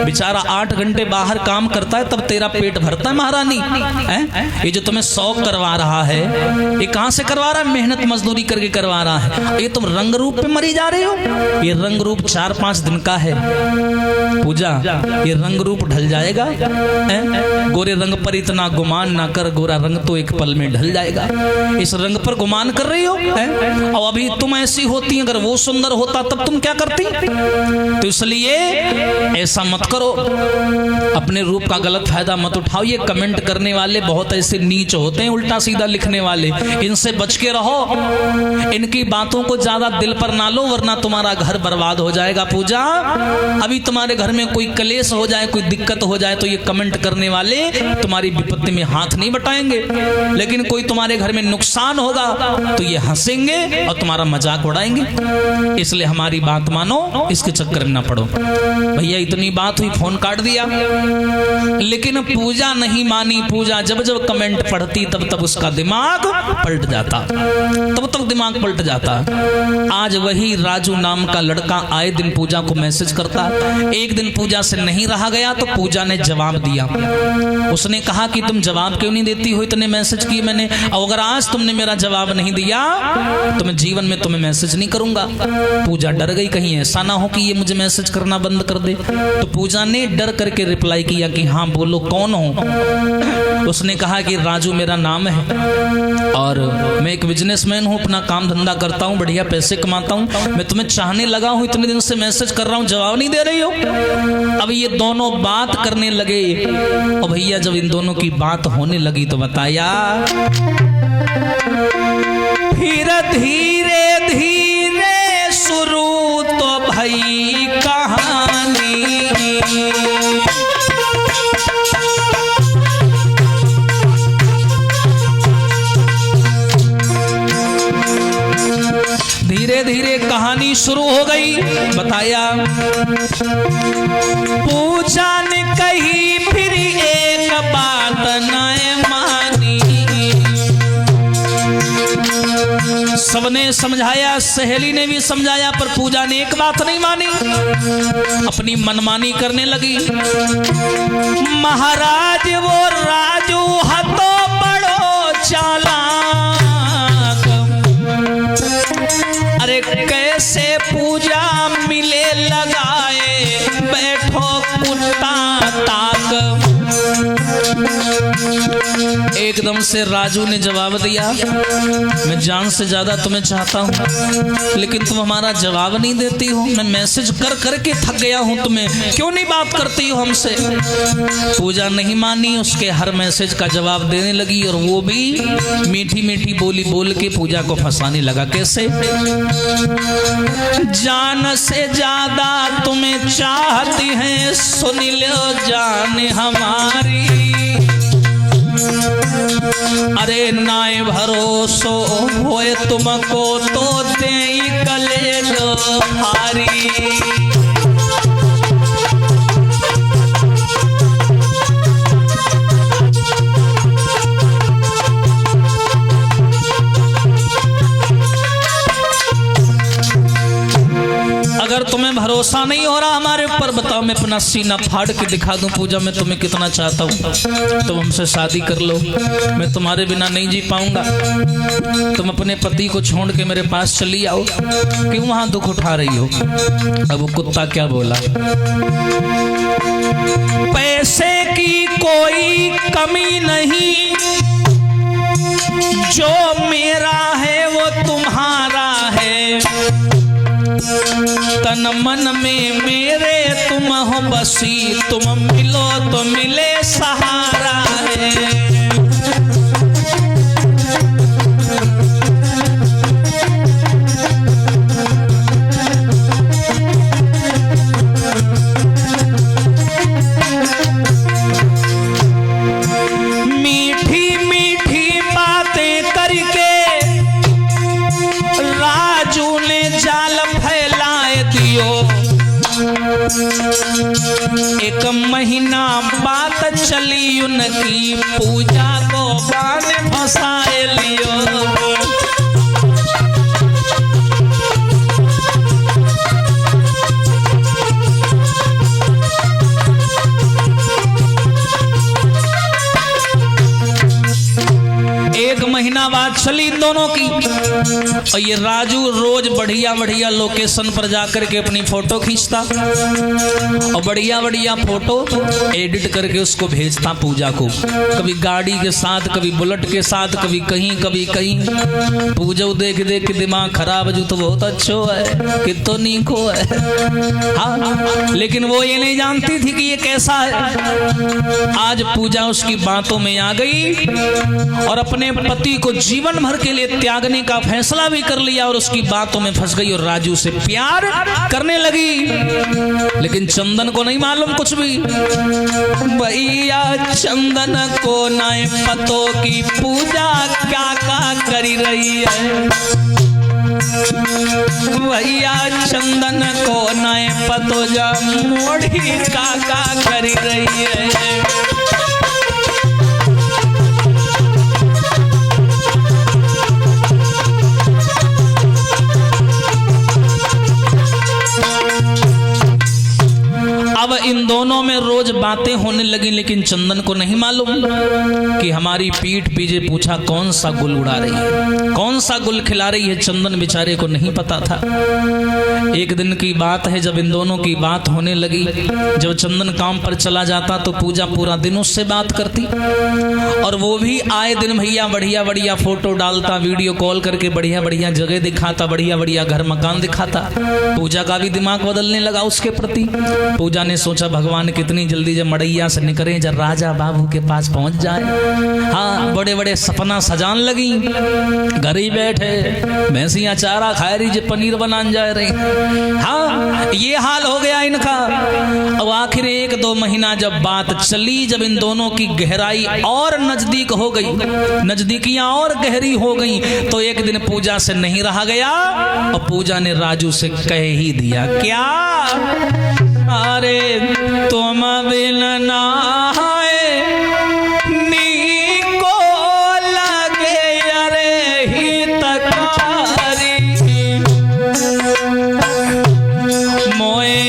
बेचारा 8 घंटे बाहर काम करता है तब तेरा पेट भरता है महारानी, ये जो तुम्हें शौक करवा रहा है ये कहां से करवा रहा है, मेहनत मजदूरी करके करवा रहा है, ये तुम रंग रूप पे मरी जा रहे हो, ये रंग रूप 4-5 दिन का है पूजा, ये रंग रूप ढल जाएगा, गोरे रंग पर इतना गुमान ना कर, गोरा रंग तो एक पल में ढल जाएगा, इस रंग पर गुमान कर रही हो, और अभी तुम ऐसी होती, अगर वो सुंदर होता तब तुम क्या करती, तो इसलिए ऐसा मत करो, अपने रूप का गलत फायदा मत उठाओ। ये कमेंट करने वाले बहुत ऐसे नीच होते हैं, उल्टा सीधा लिखने वाले, इनसे बच के रहो, इनकी बातों को ज्यादा दिल पर ना लो वरना तुम्हारा घर बर्बाद हो जाएगा। पूजा अभी तुम्हारे घर में कोई कलेश हो जाए, कोई दिक्कत हो जाए तो ये कमेंट करने वाले तुम्हारी विपत्ति में हाथ नहीं बटाएंगे, लेकिन कोई तुम्हारे घर में नुकसान होगा तो ये हंसेंगे और तुम्हारा मजाक उड़ाएंगे, इसलिए हमारी बात मानो, इसके चक्कर में ना पड़ो। भैया इतनी बात हुई, फोन काट दिया, लेकिन पूजा नहीं मानी। पूजा जब जब कमेंट पढ़ती तब तब उसका दिमाग पलट जाता, तब तब दिमाग पलट जाता। आज वही राजू नाम का लड़का आए दिन पूजा को मैसेज करता, एक दिन पूजा से नहीं रहा गया तो पूजा ने जवाब दिया। उसने कहा कि तुम जवाब क्यों नहीं देती हो, इतने मैसेज किए मैंने, और अगर आज तुमने मेरा जवाब नहीं दिया तो मैं जीवन में तुम्हें मैसेज नहीं करूंगा। पूजा डर गई, कहीं ऐसा ना हो कि ये मुझे मैसेज करना बंद कर दे। तो पूजा ने डर करके रिप्लाई किया कि हाँ बोलो कौन हो। उसने कहा कि राजू मेरा नाम है और मैं एक बिजनेसमैन हूँ, अपना काम धंधा करता हूँ, बढ़िया पैसे कमाता हूँ, मैं तुम्हें चाहने लगा हूँ, इतने दिन से मैसेज कर रहा हूँ, जवाब नहीं दे रही हो। अब ये दोनों बात करने लगे और भैया जब इन दोनों की बात होने लगी तो बताया, फिर धीरे धीरे शुरू तो भई कहानी। धीरे धीरे कहानी शुरू हो गई। बताया पूजा ने कही फिर एक बात न मानी। सबने समझाया, सहेली ने भी समझाया, पर पूजा ने एक बात नहीं मानी, अपनी मनमानी करने लगी। महाराज वो राजू हतो बड़ो चालाक, अरे कैसे पूजा मिले लगाए बैठो कुत्ता ताक। एकदम से राजू ने जवाब दिया, मैं जान से ज्यादा तुम्हें चाहता हूँ लेकिन तुम हमारा जवाब नहीं देती हो, मैं मैसेज कर करके थक गया हूँ, तुम्हें क्यों नहीं बात करती हो हमसे। पूजा नहीं मानी, उसके हर मैसेज का जवाब देने लगी और वो भी मीठी मीठी बोली बोल के पूजा को फंसाने लगा। कैसे? जान से ज्यादा तुम्हें चाहती है, सुन लो जान हमारी, अरे नाय भरोसो होए तुमको तो दे गले लो भारी। अगर तुम्हें भरोसा नहीं हो रहा हमारे ऊपर, बताओ मैं अपना सीना फाड़ के दिखा दूं पूजा मैं तुम्हें कितना चाहता हूं। तुम हमसे शादी कर लो, मैं तुम्हारे बिना नहीं जी पाऊंगा। तुम अपने पति को छोड़ के मेरे पास चली आओ, क्यों वहां दुख उठा रही हो। अब वो कुत्ता क्या बोला, पैसे की कोई कमी नहीं, जो मेरा है वो तुम्हारा है, तन मन में मेरे तुम हो बसी, तुम मिलो तो मिले सहारा है। मीठी मीठी बातें करके राजू ने जाल फैलाए दियो। एक महीना बात चली उनकी, पूजा को बांध फंसाए लियो। एक महीना बाद चली दोनों की, और ये राजू रोज बढ़िया बढ़िया लोकेशन पर जाकर के अपनी फोटो खींचता और बढ़िया बढ़िया फोटो एडिट करके उसको भेजता पूजा को, कभी गाड़ी के साथ, कभी बुलेट के साथ, कभी कहीं। पूजा देख देख के दिमाग खराब है, जो तो बहुत अच्छो है, कितो नीको है। हाँ, लेकिन वो ये नहीं जानती थी कि ये कैसा है। आज पूजा उसकी बातों में आ गई और अपने पति को जीवन भर के लिए त्यागने का फैसला भी कर लिया और उसकी बातों में फंस गई और राजू से प्यार करने लगी। लेकिन चंदन को नहीं मालूम कुछ भी। भैया चंदन को नहीं पतो की पूजा क्या करी रही है। भैया चंदन को नहीं पतो जा मोड़ी का करी रही है। अब इन दोनों में रोज बातें होने लगी, लेकिन चंदन को नहीं मालूम कि हमारी पीठ पीछे पूछा कौन सा गुल उड़ा रही है, कौन सा गुल खिला रही है। चंदन बेचारे को नहीं पता था। एक दिन की बात है, जब इन दोनों की बात होने लगी, जब चंदन काम पर चला जाता तो पूजा पूरा दिन उससे बात करती, और वो भी आए दिन भैया बढ़िया बढ़िया फोटो डालता, वीडियो कॉल करके बढ़िया बढ़िया जगह दिखाता, बढ़िया बढ़िया घर मकान दिखाता। पूजा का भी दिमाग बदलने लगा उसके प्रति। पूजा ने सोचा भगवान कितनी जल्दी जब मड़ैया से निकले, जब राजा बाबू के पास पहुंच जाए। हाँ, बड़े बड़े सपना सजान लगी, घर ही बैठे भैंसियां चारा खाए रही, जो पनीर बनान जा रही। हाँ, ये हाल हो गया इनका। अब आखिर 1-2 महीना जब बात चली, जब इन दोनों की गहराई और नजदीक हो गई, नजदीकियां और गहरी हो गई, तो एक दिन पूजा से नहीं रहा गया और पूजा ने राजू से कह ही दिया, क्या अरे तुम बिन नहाए नीको लगे अरे हितकारी, मोए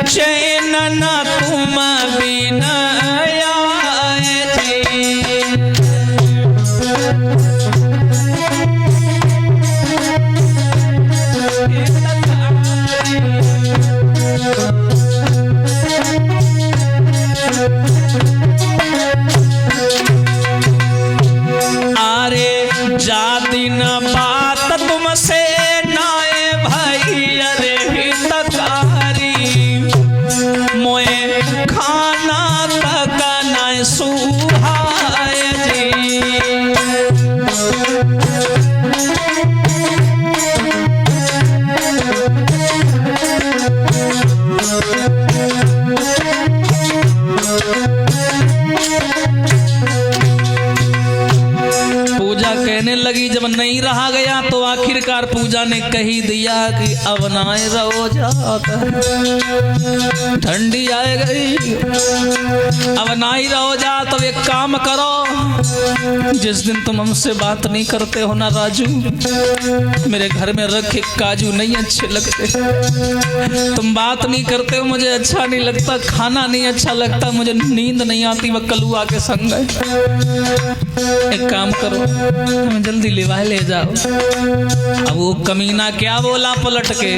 चैन न तुम बिन आए थी। अरे जा दिन बात तुमसे नाए भाई अरे हितकारी, मोए खाना तक न सुहाए जी। पूजा कहने लगी, जब नहीं रहा गया तो आखिरकार पूजा ने कही दिया कि अब नाए रहो जाता, ठंडी आए गई, अब नाई रहो जा। तो एक काम करो, जिस दिन तुम हमसे बात नहीं करते हो ना राजू, मेरे घर में रखे काजू नहीं अच्छे लगते, तुम बात नहीं करते हो, मुझे अच्छा नहीं लगता, खाना नहीं अच्छा लगता, मुझे नींद नहीं आती, वह कलुआ के संग है। एक काम करो, हमें जल्दी लिवाए ले जाओ। अब वो कमीना क्या बोला पलट के,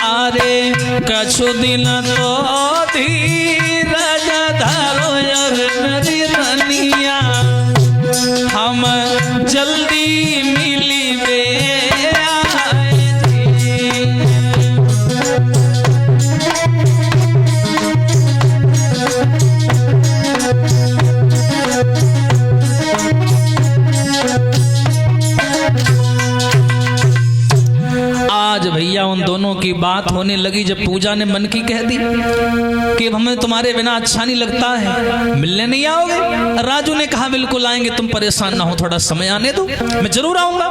अरे कछु दिन तो धीरज धरो मेरी रनिया, हम जल्दी मिली वे आए थे। आज भैया उन दोनों की बात होने लगी, जब पूजा ने मन की कह दी कि हमें तुम्हारे बिना अच्छा नहीं लगता है, मिलने नहीं आओगे? राजू ने कहा बिल्कुल आएंगे, तुम परेशान ना हो, थोड़ा समय आने दो, मैं जरूर आऊंगा।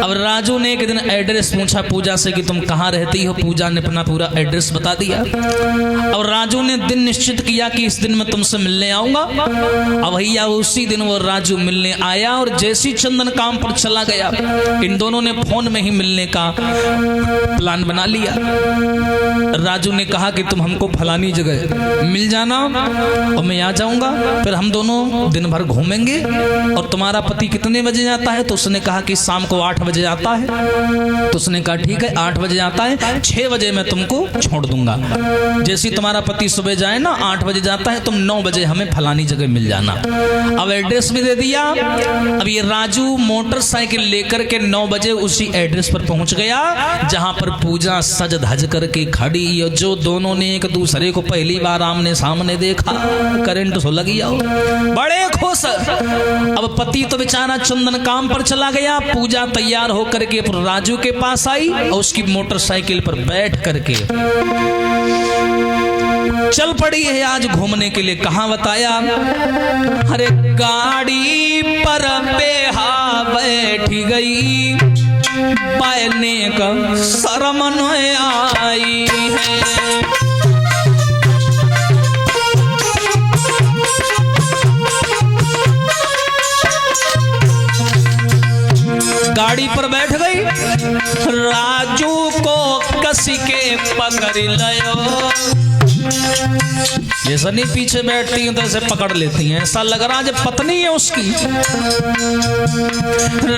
अब राजू ने एक दिन एड्रेस पूछा पूजा से कि तुम कहाँ रहती हो। पूजा ने अपना पूरा एड्रेस बता दिया। अब राजू ने दिन निश्चित किया कि इस दिन मैं तुमसे मिलने आऊंगा। अब भैया उसी दिन वो राजू मिलने आया, और जैसी चंदन काम पर चला गया, इन दोनों ने फोन में ही मिलने का प्लान बना लिया। राजू ने कहा कि तुम हमको फलानी जगह मिल जाना और मैं आ जाऊंगा, फिर हम दोनों दिन भर घूमेंगे। और तुम्हारा पति कितने बजे आता है? तो उसने कहा कि शाम को 8 बजे आता है। तो उसने कहा ठीक है 8 बजे आता है, 6 बजे मैं तुमको छोड़ दूंगा। जैसे तुम्हारा पति सुबह जाए ना 8 बजे जाता है, तुम 9 बजे हमें फलानी जगह मिल जाना। अब एड्रेस भी दे दिया। अब ये राजू मोटरसाइकिल लेकर के 9 बजे उसी एड्रेस पर पहुंच गया जहां पर पूजा सज धज करके खड़ी, जो दोनों ने एक दूसरे को पहली बार आमने सामने देखा, करंट सो लगी आओ, बड़े खुश। अब पति तो बेचारा चंदन काम पर चला गया, पूजा तैयार होकर के राजू के पास आई और उसकी मोटरसाइकिल पर बैठ करके चल पड़ी है आज घूमने के लिए। कहां बताया? अरे गाड़ी पर बेहा बैठी गई, पायने का शर्म आई है। गाड़ी पर बैठ गई, राजू को कसी के पकड़ लयो। जैसा नहीं पीछे बैठती हैं तो ऐसे पकड़ लेती हैं, ऐसा लग रहा जब पत्नी है उसकी।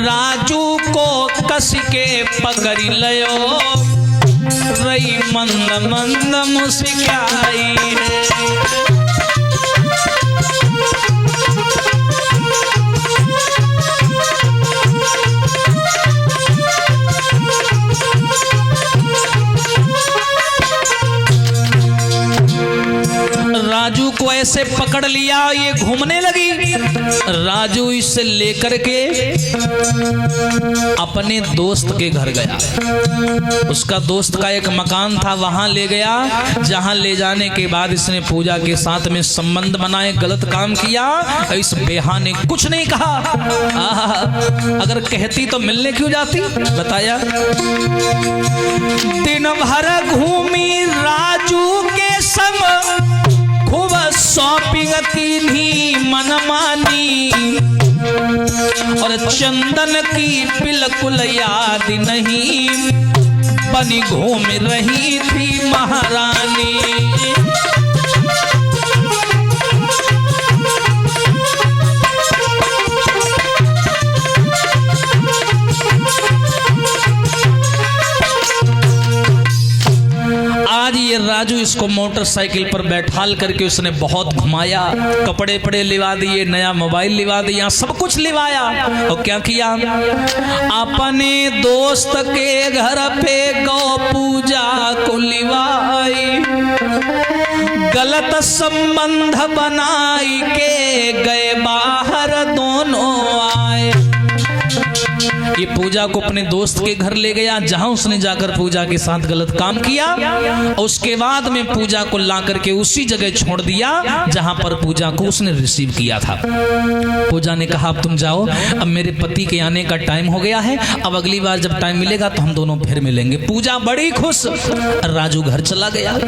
राजू को कसी के पकड़ लयो, रही मंद मंद मुस्काई है। राजू को ऐसे पकड़ लिया, ये घूमने लगी। राजू इसे लेकर के अपने दोस्त के घर गया। उसका दोस्त का एक मकान था, वहां ले गया। जहां ले जाने के बाद इसने पूजा के साथ में संबंध बनाए, गलत काम किया। इस बेहा ने कुछ नहीं कहा। अगर कहती तो मिलने क्यों जाती, बताया। दिन भर घूमी राजू के संग, खूब शॉपिंग की थी मनमानी, और चंदन की बिल्कुल याद नहीं, बनी घूम रही थी महारानी। आज ये राजू इसको मोटरसाइकिल पर बैठाल करके उसने बहुत घुमाया, कपड़े पड़े लिवा दिए, नया मोबाइल लिवा दिया, सब कुछ लिवाया। और क्या किया, अपने दोस्त के घर पे गौ पूजा को लिवाई, गलत संबंध बनाई के गए बाहर दोनों आए। ये पूजा को अपने दोस्त के घर ले गया, जहां उसने जाकर पूजा के साथ गलत काम किया। उसके बाद में पूजा को ला करके उसी जगह छोड़ दिया जहां पर पूजा को उसने रिसीव किया था। पूजा ने कहा अब तुम जाओ, अब मेरे पति के आने का टाइम हो गया है, अब अगली बार जब टाइम मिलेगा तो हम दोनों फिर मिलेंगे। पूजा बड़ी खुश, राजू घर चला गया।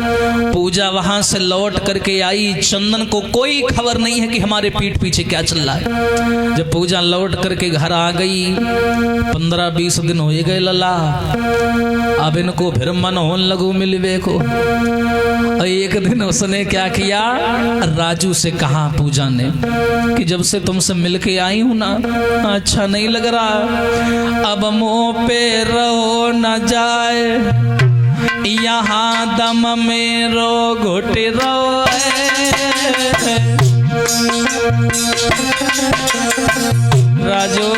पूजा वहां से लौट करके आई, चंदन को कोई खबर नहीं है कि हमारे पीठ पीछे क्या चल रहा है। जब पूजा लौट करके घर आ गई, 15-20 दिन हो गए लला, अब इनको फिर मन होने लगू मिलवे को। एक दिन उसने क्या किया, राजू से कहा पूजा ने कि जब से तुमसे मिलके आई हूं ना, अच्छा नहीं लग रहा, अब मुंह पे रहो न जाए, यहाँ दम में रो घुट रो। राजू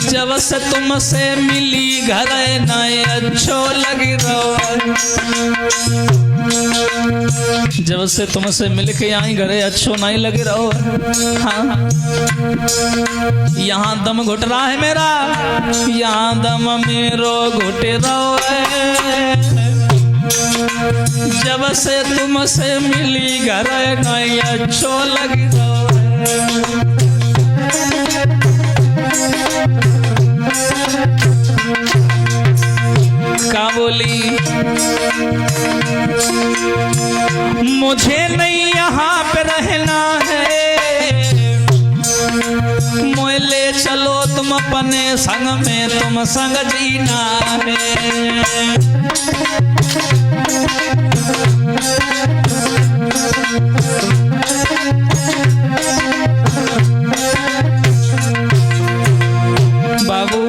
जब से तुमसे मिली घर नए अच्छो लगी रहो, जब से तुमसे मिलके आई घरे अच्छो नहीं लगे रहो। हाँ यहाँ दम घुट रहा है मेरा, यहाँ दम मेरो घुट रहो। जब से तुमसे मिली घर नहीं अच्छो लगी रहो। का बोली, मुझे नहीं यहाँ पे रहना है, मोए ले चलो तुम अपने संग में, तुम संग जीना है। बाबू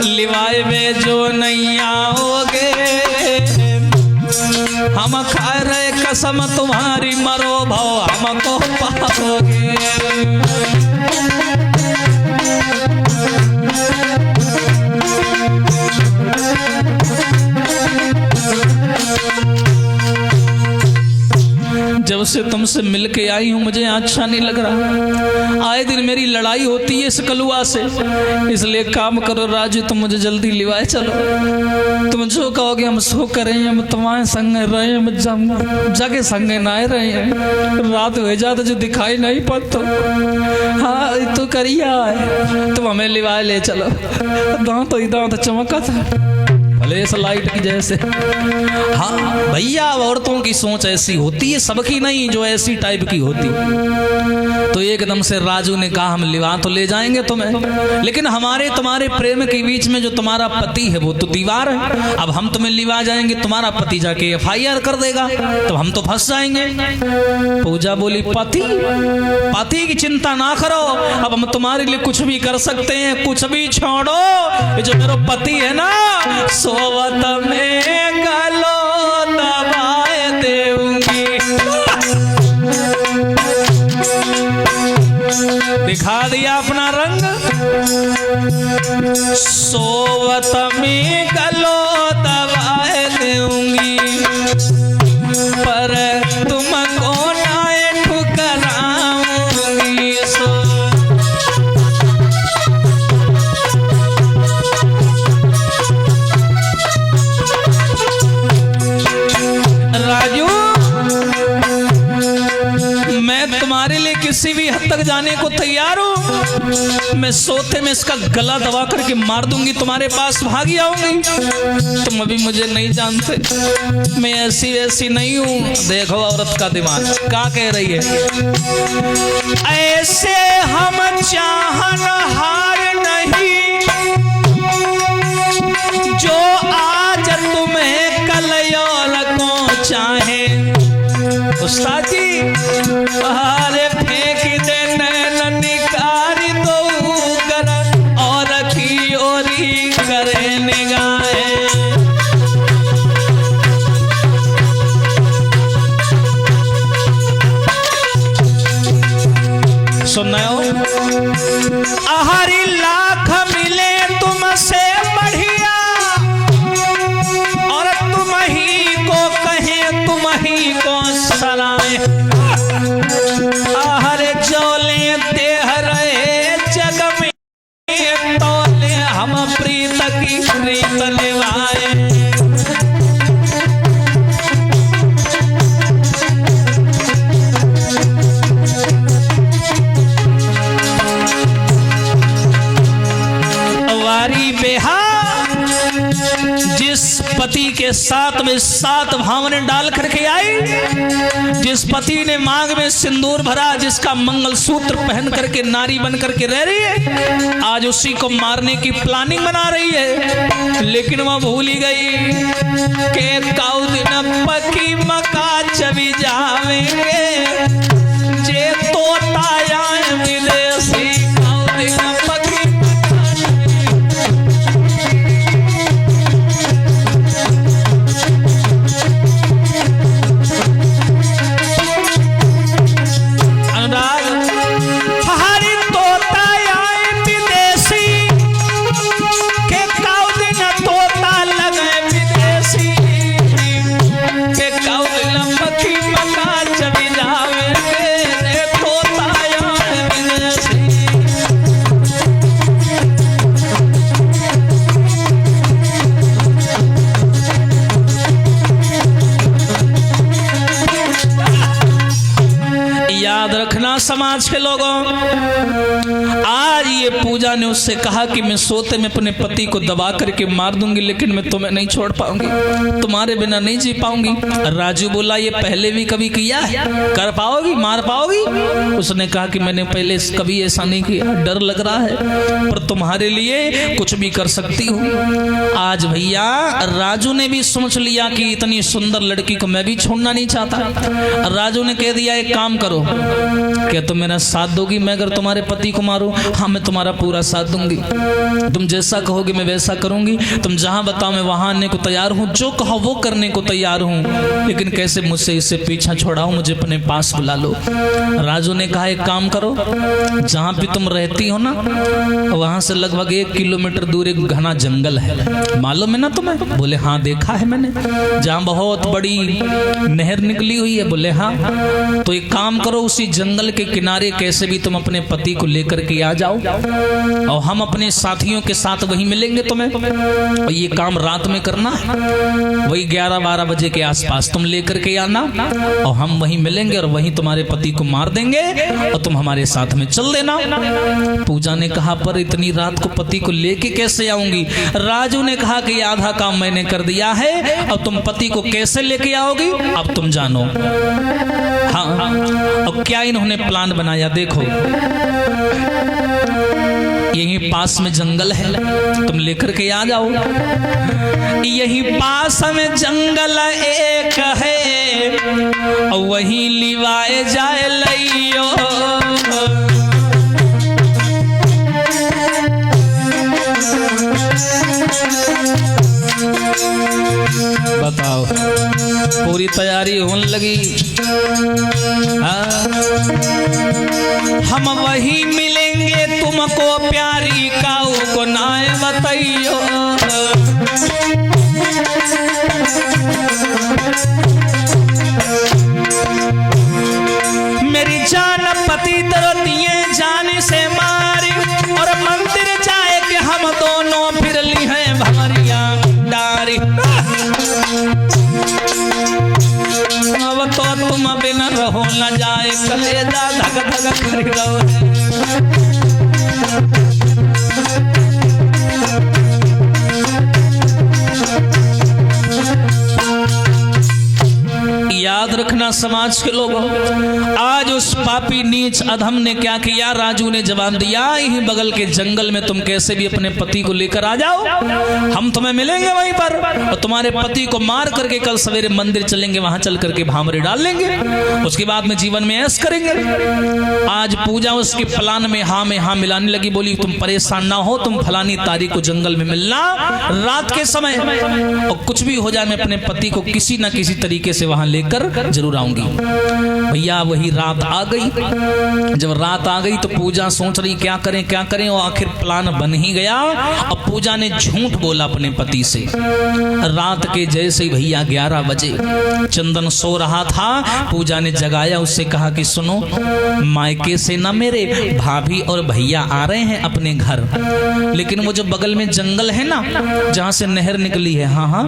लिवाए में जो नहीं आओगे, हम खा रहे कसम तुम्हारी, मरो भाव हमको पाओगे। जब से तुमसे मिलके आई हूं मुझे अच्छा नहीं लग रहा, आए दिन मेरी लड़ाई होती है इस कलुआ से, इसलिए काम करो राजू, तुम मुझे जल्दी लिवाए चलो। तुम जो कहोगे हम सो करें, हम तुम्हारे संग रहे, हम जगह संग ना रहे हैं, रात हो जाए तो जो दिखाई नहीं पड़ता। हाँ तो करिया है, तुम हमें लिवाए ले चलो। दांत ही दांत चमका था, भले इस लाइट की जैसे। हाँ भैया, औरतों की सोच ऐसी होती है, सबकी नहीं, जो ऐसी टाइप की होती। तो एकदम से राजू ने कहा हम लिवा तो ले जाएंगे तुम्हें, लेकिन हमारे तुम्हारे प्रेम के बीच में जो तुम्हारा पति है वो तो दीवार है। अब हम तुम्हें लिवा जाएंगे, तुम्हारा पति जाके FIR कर देगा, तो हम तो फंस जाएंगे। पूजा बोली पति की चिंता ना करो, अब हम तुम्हारे लिए कुछ भी कर सकते हैं, कुछ भी छोड़ो। ये जो मेरा पति है ना, सोवत में गलो दबाए देऊंगी। दिखा दिया अपना रंग। सोवत में गलो दबाए देऊंगी, पर तुमको ना ठुकराऊंगी। राजू, मैं तुम्हारे लिए किसी भी हद तक जाने को तैयार हूं। मैं सोते में इसका गला दबा करके मार दूंगी, तुम्हारे पास भागी आऊंगी। तुम अभी मुझे नहीं जानते, मैं ऐसी वैसी नहीं हूं। देखो औरत का दिमाग क्या कह रही है। ऐसे हम चाहनहार नहीं, जो आज तुम्हें कल और को चाहे। उस्ताद जी, अरे फेंक दे नैन निकारी दो कर, और की ओरी करे निगाहें। सुनाओ, हरी लाख मिले तुमसे बढ़िया, और तुम ही को कहे तुम ही को सराय। हरे जोले देह रहे जग में, तोले हम प्रीत की प्रीत निभाए। वारी बेहा, जिस पति के साथ में 7 भावने डाल करके आई, जिस पति ने मांग में सिंदूर भरा, जिसका मंगलसूत्र पहन करके नारी बन करके रह रही है, आज उसी को मारने की प्लानिंग बना रही है। लेकिन वह भूल ही गई कि काउ दिन पकी मका चबी जावेंगे, जे तोता आए विदेशी काउ दिन पकी। याद रखना समाज के लोगों, आज ये पूजा ने उससे कहा कि मैं सोते में अपने पति को दबा करके मार दूंगी, लेकिन मैं तुम्हें नहीं छोड़ पाऊंगी, तुम्हारे बिना नहीं जी पाऊंगी। राजू बोला ये पहले भी कभी किया, कर पाओगी, मार पाओगी? उसने कहा कि मैंने पहले कभी ऐसा नहीं किया, डर लग रहा है, पर तुम्हारे लिए कुछ भी कर सकती हूँ। आज भैया राजू ने भी सोच लिया कि इतनी सुंदर लड़की को मैं भी छोड़ना नहीं चाहता। राजू ने कह दिया एक काम करो, क्या तुम मेरा साथ दोगी मैं अगर तुम्हारे पति को मारूं? हाँ मैं तुम्हारा पूरा साथ दूंगी, तुम जैसा कहोगे मैं वैसा करूंगी, तुम जहां बताओ मैं वहां आने को तैयार हूं, जो कहो वो करने को तैयार हूं, लेकिन कैसे मुझसे इससे पीछा छोड़ाओ, मुझे अपने पास बुला लो। राजू ने कहा एक काम करो, जहां भी तुम रहती हो ना वहां से लगभग 1 किलोमीटर दूर एक घना जंगल है, मालूम है ना तुम्हें? बोले हाँ देखा है मैंने, जहां बहुत बड़ी नहर निकली हुई है। बोले हाँ, तो एक काम करो उसी जंगल के किनारे कैसे भी तुम अपने पति को लेकर के आ जाओ, और हम अपने साथियों के साथ वहीं मिलेंगे तुम्हें। और ये काम रात में करना, वही 11-12 बजे के आसपास तुम लेकर के आना, और हम वहीं मिलेंगे और वहीं तुम्हारे पति को मार देंगे और तुम हमारे साथ में चल देना। पूजा ने कहा, पर इतनी रात को पति को लेके कैसे आऊंगी? राजू ने कहा कि आधा काम मैंने कर दिया है, अब तुम पति को कैसे लेके आओगी अब तुम जानो। हाँ, और क्या इन्होंने प्लान बनाया देखो। यहीं पास में जंगल है, तुम लेकर के आ जाओ। यहीं पास में जंगल एक है, और वहीं लिवाए जाए लइयो। बताओ, पूरी तैयारी होने लगी। हम वही मिलेंगे तुमको प्यारी काऊ को नाय बताइयो। मेरी जान पति तरतिए जान से मारी, और मंदिर जाए कि हम दोनों फिर ली हैं भमरिया डारी। अब तो तुम बिना रहो न जाए कलेजा धक धक करी रहो। याद रखना समाज के लोगों, आज उस पापी नीच अधम ने क्या किया? राजू ने जवाब दिया, यहीं बगल के जंगल में तुम कैसे भी अपने पति को लेकर आ जाओ, हम तुम्हें मिलेंगे वहीं पर, और तुम्हारे पति को मार करके कल सवेरे मंदिर चलेंगे, वहां चल करके भामरे डाल लेंगे, उसके बाद में जीवन में ऐश करेंगे। आज पूजा उसके प्लान में हाँ मिलाने लगी, बोली तुम परेशान ना हो, तुम फलानी तारीख को जंगल में मिलना रात के समय, और कुछ भी हो जाए मैं अपने पति को किसी न किसी तरीके से वहां लेकर जरूर आऊंगी। भैया वही रात आ गई। जब रात आ गई तो पूजा सोच रही क्या करें, और आखिर प्लान बन ही गया। अब पूजा ने झूठ बोला अपने पति से। रात के जैसे ही भैया 11 बजे चंदन सो रहा था, पूजा ने जगाया, उससे कहा कि सुनो, मायके से ना मेरे भाभी और भैया आ रहे हैं अपने घर, लेकिन वो जो बगल में जंगल है ना जहां से नहर निकली है, हाँ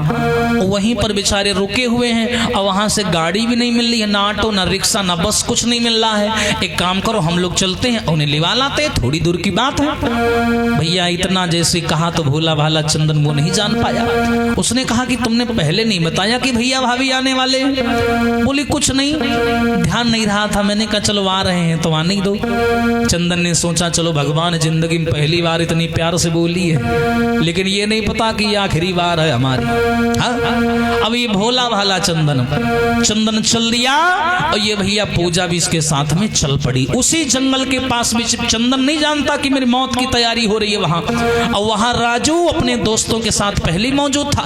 वहीं पर बेचारे रुके हुए हैं, और वहां से गाड़ी भी नहीं मिल रही है, ना ऑटो ना रिक्शा ना बस, कुछ नहीं मिल रहा है। एक काम करो, हम लोग चलते हैं, उन्हें लिवा लाते हैं, थोड़ी दूर की बात है। भैया इतना जैसे कहा तो भोला भाला चंदन वो नहीं जान पाया। उसने कहा कि तुमने पहले नहीं बताया कि भैया भाभी आने वाले हैं? बोली कुछ नहीं, ध्यान नहीं रहा था, मैंने कहा चलो आ रहे हैं तो आने ही दो। चंदन ने सोचा चलो भगवान जिंदगी में पहली बार इतनी प्यार से बोली है, लेकिन ये नहीं पता कि ये आखिरी बार है हमारी। अब ये भोला भाला चंदन चल दिया, और ये भैया पूजा भी इसके साथ में चल पड़ी। उसी जंगल के पास में चंदन नहीं जानता कि मेरी मौत की तैयारी हो रही है वहां, और वहां राजू अपने दोस्तों के साथ पहले मौजूद था।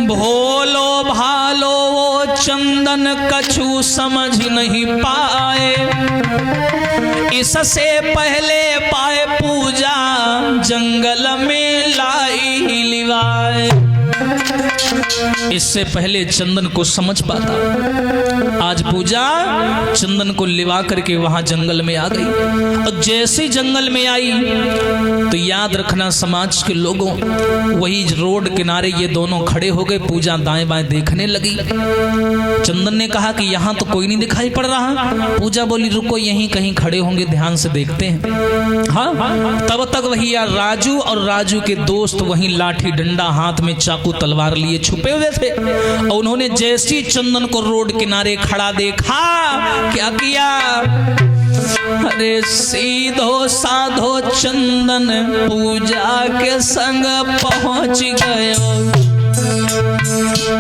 भोलो भालो वो चंदन कछु समझ नहीं पाए, इससे पहले पाए पूजा जंगल में लाई लिवाए। इससे पहले चंदन को समझ पाता, आज पूजा चंदन को लिवा करके वहां जंगल में आ गई। और जैसे जंगल में आई तो याद रखना समाज के लोगों, वही रोड किनारे ये दोनों खड़े हो गए। पूजा दाएं बाएं देखने लगी। चंदन ने कहा कि यहां तो कोई नहीं दिखाई पड़ रहा। पूजा बोली रुको, यहीं कहीं खड़े होंगे, ध्यान से देखते हैं। हाँ, तब तक वही राजू और राजू के दोस्त वहीं लाठी डंडा हाथ में चाकू तलवार लिए छुपे हुए थे। और उन्होंने जैसी चंदन को रोड किनारे खड़ा देखा, क्या किया? अरे सीधो साधो चंदन पूजा के संग पहुंच गयो।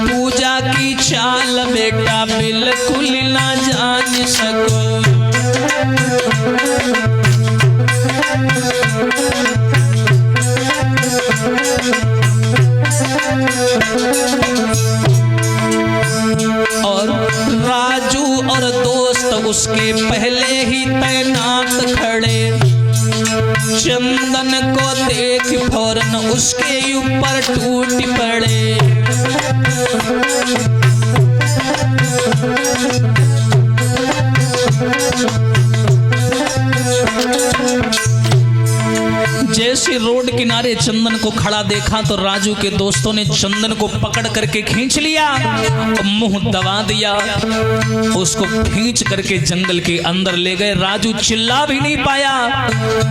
पूजा की चाल बेटा बिल्कुल ना जान सको। और राजू और दोस्त उसके पहले ही तैनात खड़े। चंदन को देख फौरन उसके ऊपर टूट पड़े। जैसे रोड किनारे चंदन को खड़ा देखा तो राजू के दोस्तों ने चंदन को पकड़ करके खींच लिया, मुंह दबा दिया, उसको खींच करके जंगल के अंदर ले गए। राजू चिल्ला भी नहीं पाया,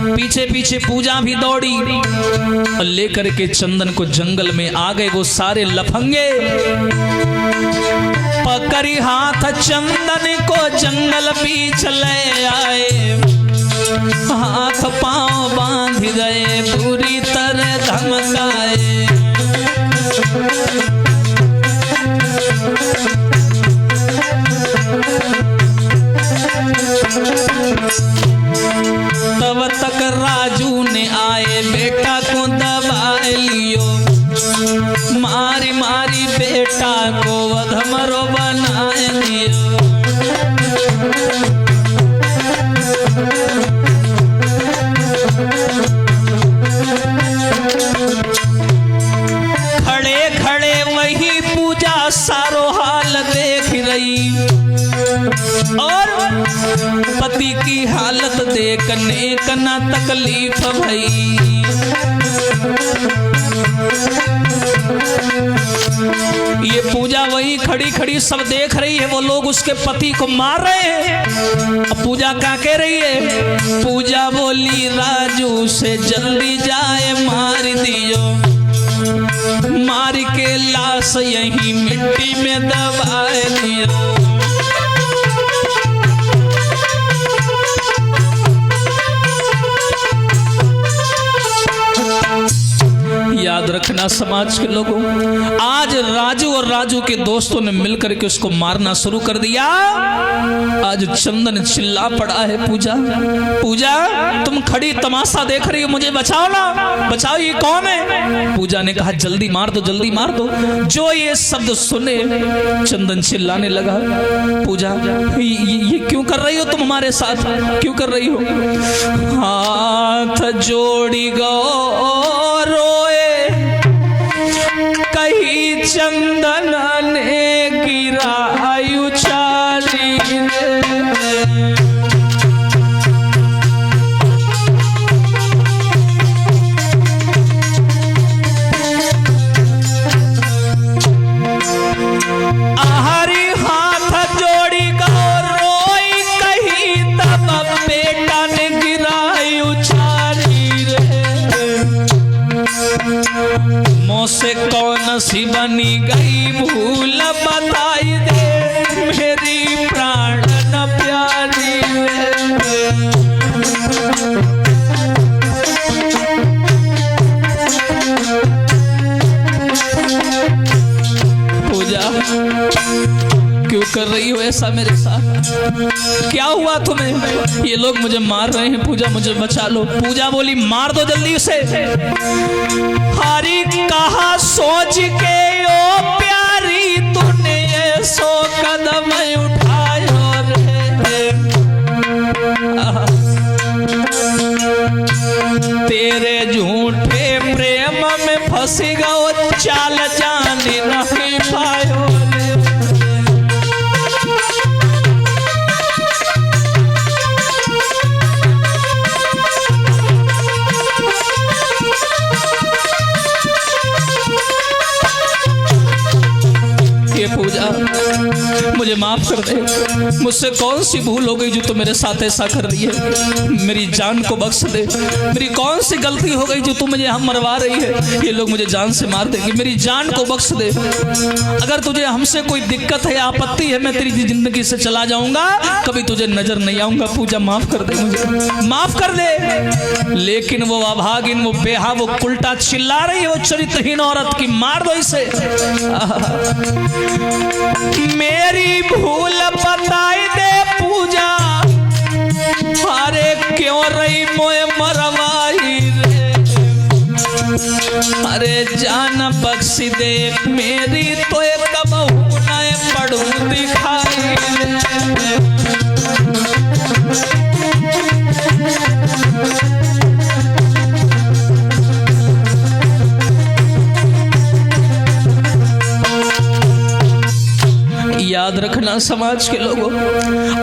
पीछे पीछे पूजा भी दौड़ी और लेकर के चंदन को जंगल में आ गए वो सारे लफंगे। पकड़ी हाथ चंदन को जंगल बीच ले आए, हाथ पांव बांध गए, पूरी तरह धमकाए। तब तक राजू ने आए बेटा को दबा लियो, मारी मारी बेटा को अधमरो बनाए दियो। खड़े खड़े वही पूजा सारो हाल देख रही और पति की हालत देखने का ना तकलीफ भई। ये पूजा वही खड़ी खड़ी सब देख रही है, वो लोग उसके पति को मार रहे हैं। अब पूजा क्या कह रही है? पूजा बोली राजू से जल्दी जाए मार दियो, मार के लाश यही मिट्टी में दबा दियो। याद रखना समाज के लोगों, आज राजू और राजू के दोस्तों ने मिलकर के उसको मारना शुरू कर दिया। आज चंदन चिल्ला पड़ा है, पूजा पूजा तुम खड़ी तमाशा देख रही हो, मुझे बचाओ ना, बचाओ, ये कौन है? पूजा ने कहा जल्दी मार दो, जल्दी मार दो। जो ये शब्द सुने चंदन चिल्लाने लगा, पूजा ये क्यों कर रही हो तुम हमारे साथ, क्यों कर रही हो? हाथ जोड़ी गो रोए कहीं चंदन ने गिरायु चाली हरी हाथ जोड़ी गो रोई कहीं तब बेटा ने गिरायु चाली मुँह से कौन सी बनी गई भूल बताई दे मेरी प्राण न प्यारी। पूजा क्यों कर रही हो ऐसा मेरे साथ? क्या हुआ तुम्हें? ये लोग मुझे मार रहे हैं, पूजा मुझे बचा लो। पूजा बोली मार दो जल्दी उसे। हरी कहा सोच के ओ प्यारी तूने सो कदम उठायो रे, तेरे झूठे प्रेम में फंस गओ चाल जान नहीं पायो। पूजा मुझे माफ कर दे, मुझसे कौन सी भूल हो गई जो तू मेरे साथ ऐसा कर रही है? मेरी जान को बख्श दे, मेरी कौन सी गलती हो गई जो तू मुझे हम मरवा रही है? ये लोग मुझे जान से मार देंगे, मेरी जान को बख्श दे। अगर तुझे हमसे कोई दिक्कत है, आपत्ति है, मैं तेरी जिंदगी से चला जाऊंगा, कभी तुझे नजर नहीं आऊंगा। पूजा माफ कर दे, मुझे माफ कर दे। लेकिन वो अभागिन, वो बेहा, वो उल्टा चिल्ला रही है, वो चरित्रहीन औरत की, मार दो इसे। मेरी भूल बताई दे पूजा, अरे क्यों रही मोए मरवाई रे, अरे जान बख्शी दे मेरी तो एक बहू न पड़ू दिखाई रे। याद रखना समाज के लोगों,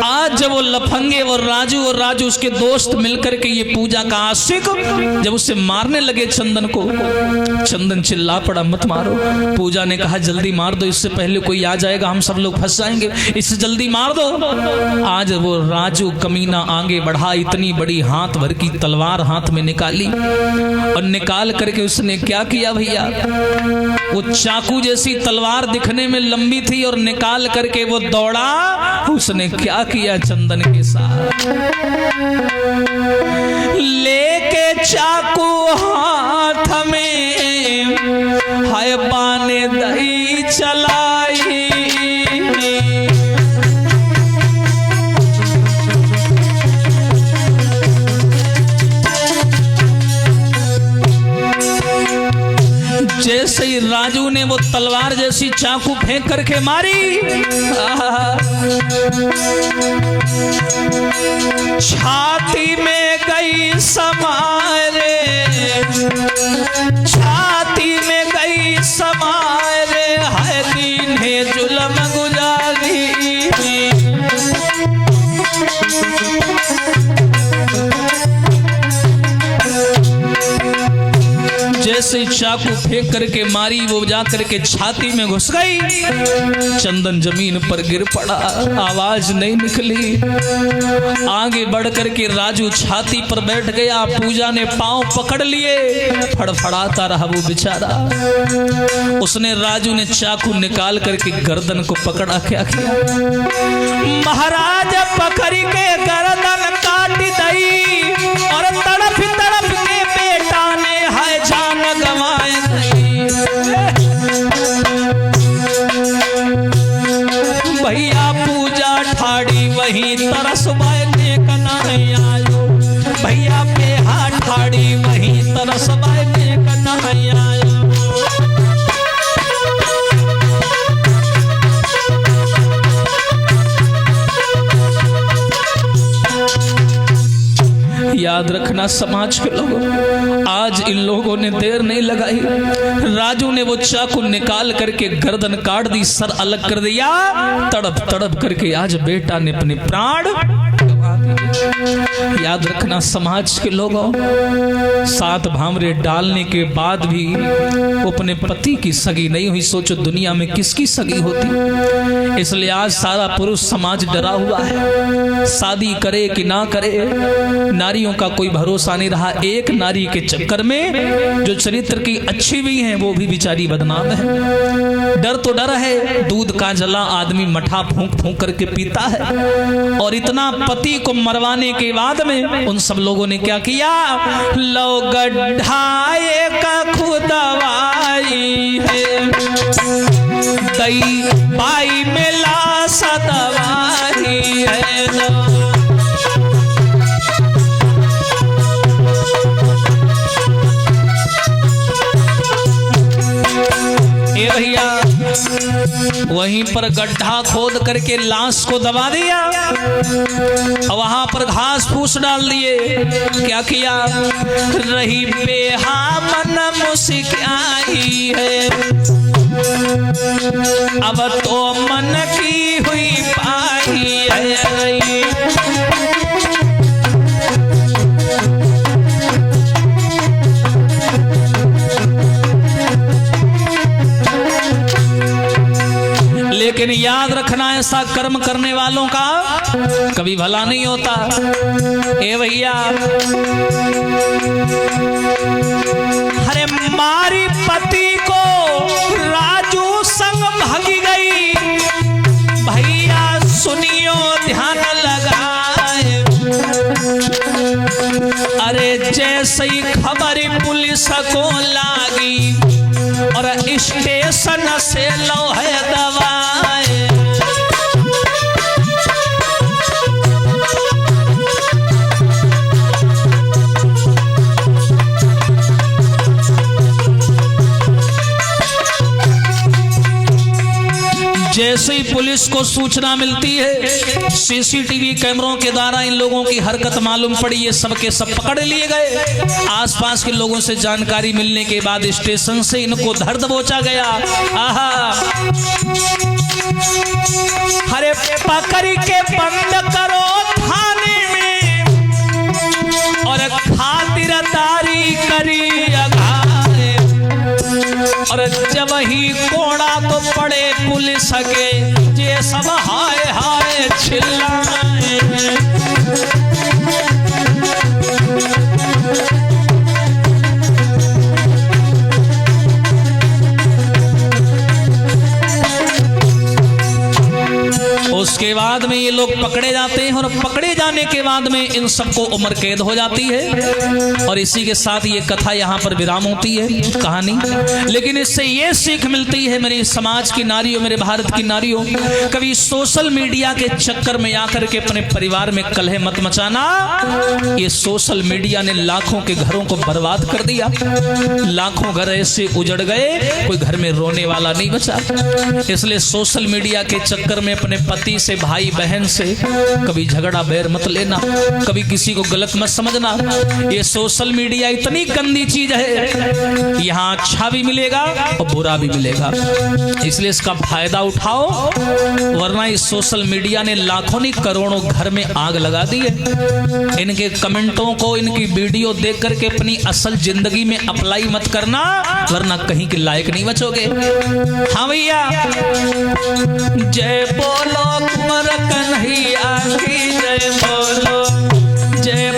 आज जब वो लफंगे और राजू उसके दोस्त मिलकर के ये पूजा का आशिक जब उसे मारने लगे चंदन को, चंदन चिल्ला पड़ा मत मारो। पूजा ने कहा जल्दी मार दो, इससे पहले कोई आ जाएगा, हम सब लोग फंस जाएंगे, इससे जल्दी मार दो। आज वो राजू कमीना आगे बढ़ा, इतनी बड़ी हाथ भर की तलवार हाथ में निकाली और निकाल करके उसने क्या किया भैया, वो चाकू जैसी तलवार दिखने में लंबी थी और निकाल करके वो दौड़ा। उसने क्या किया चंदन के साथ, लेके चाकू हाथ में हाय बाने दही चलाई। जैसे ही राजू ने वो तलवार जैसी चाकू फेंक करके मारी, छाती में गई समारे, छाती में गई समारे, है दीन है जुल्म गुजारी। जैसे चाकू फेंक करके मारी, वो जा करके छाती में घुस गई। चंदन जमीन पर गिर पड़ा, आवाज नहीं निकली। आगे बढ़ करके राजू छाती पर बैठ गया, पूजा ने पांव पकड़ लिए, फड़फड़ाता रहा वो बेचारा। उसने राजू ने चाकू निकाल करके गर्दन को पकड़ा, क्या किया, महाराज पकड़ के गर्दन काट दई और तड़प तड़प के बेटा ने है जान गवाए नहीं। भैया पूजा ठाड़ी वहीं तरस बहने का नहीं आयो, भैया बेहा ठाड़ी वहीं तरस बहने का नहीं आयो। याद रखना समाज के लोगों, आज इन लोगों ने देर नहीं लगाई। राजू ने वो चाकू निकाल करके गर्दन काट दी, सर अलग कर दिया, तड़प तड़प करके आज बेटा ने अपने प्राण गंवा दिए। याद रखना समाज के लोगों, 7 भामरे डालने के बाद भी वो अपने पति की सगी नहीं हुई, सोचो दुनिया में किसकी सगी होती। इसलिए आज सारा पुरुष समाज डरा हुआ है, शादी करे कि ना करे, नारियों का कोई भरोसा नहीं रहा। एक नारी के चक्कर में जो चरित्र की अच्छी भी हैं वो भी बेचारी बदनाम है। डर तो डर है, दूध का जला आदमी मठा फूंक फूंक करके पीता है। और इतना पति को मरवाने के बाद में उन सब लोगों ने क्या किया, लो गड्ढाए का खुदवाई है, दई बाई में ला सदवाई है। भैया वहीं पर गड्ढा खोद करके लाश को दबा दिया, वहां पर घास फूस डाल दिए। क्या किया, रही बेहा मन मुस्काई है, अब तो मन की हुई पाई है। लेकिन याद रखना, ऐसा कर्म करने वालों का कभी भला नहीं होता। ए भैया, अरे मारी पति को राजू संग भागी गई। भैया सुनियो ध्यान लगाए, अरे जैसे ही खबर पुलिस को लागी और स्टेशन से लो है दवाए, जैसे ही पुलिस को सूचना मिलती है, सीसीटीवी कैमरों के द्वारा इन लोगों की हरकत मालूम पड़ी, ये सब के सब पकड़ लिए गए। आसपास के लोगों से जानकारी मिलने के बाद स्टेशन से इनको धर दबोचा गया। आहा, पकड़ के बंद करो थाने में और खातिरदारी करी अघाए। और जब ही कोड़ा तो पड़े पुलिस के ये सब हाय हाय चिल्लाए। उसके बाद में ये लोग पकड़े जाते हैं और पकड़े जाने के बाद में इन सबको उम्र कैद हो जाती है। और इसी के साथ ये कथा यहाँ पर विराम होती है कहानी। लेकिन इससे ये सीख मिलती है मेरे समाज की नारियों, मेरे भारत की नारियों, कभी सोशल मीडिया के चक्कर में आकर के अपने परिवार में कलह मत मचाना। ये सोशल मीडिया ने लाखों के घरों को बर्बाद कर दिया। लाखों घर ऐसे उजड़ गए, कोई घर में रोने वाला नहीं बचा। इसलिए सोशल मीडिया के चक्कर में अपने पति से, भाई बहन से कभी झगड़ा बैर मत लेना, कभी किसी को गलत मत समझना। ये सोशल मीडिया इतनी गंदी चीज है, यहाँ अच्छा भी मिलेगा और बुरा भी मिलेगा। इसलिए इसका फायदा उठाओ, वरना इस सोशल मीडिया ने लाखों नहीं करोड़ों घर में आग लगा दी है। इनके कमेंटों को, इनकी वीडियो देख करके अपनी असल जिंदगी में अप्लाई मत करना, वरना कहीं के लायक नहीं बचोगे। हाँ भैया, जय बोलो कुंवर कन्हैया की जय बोलो, जय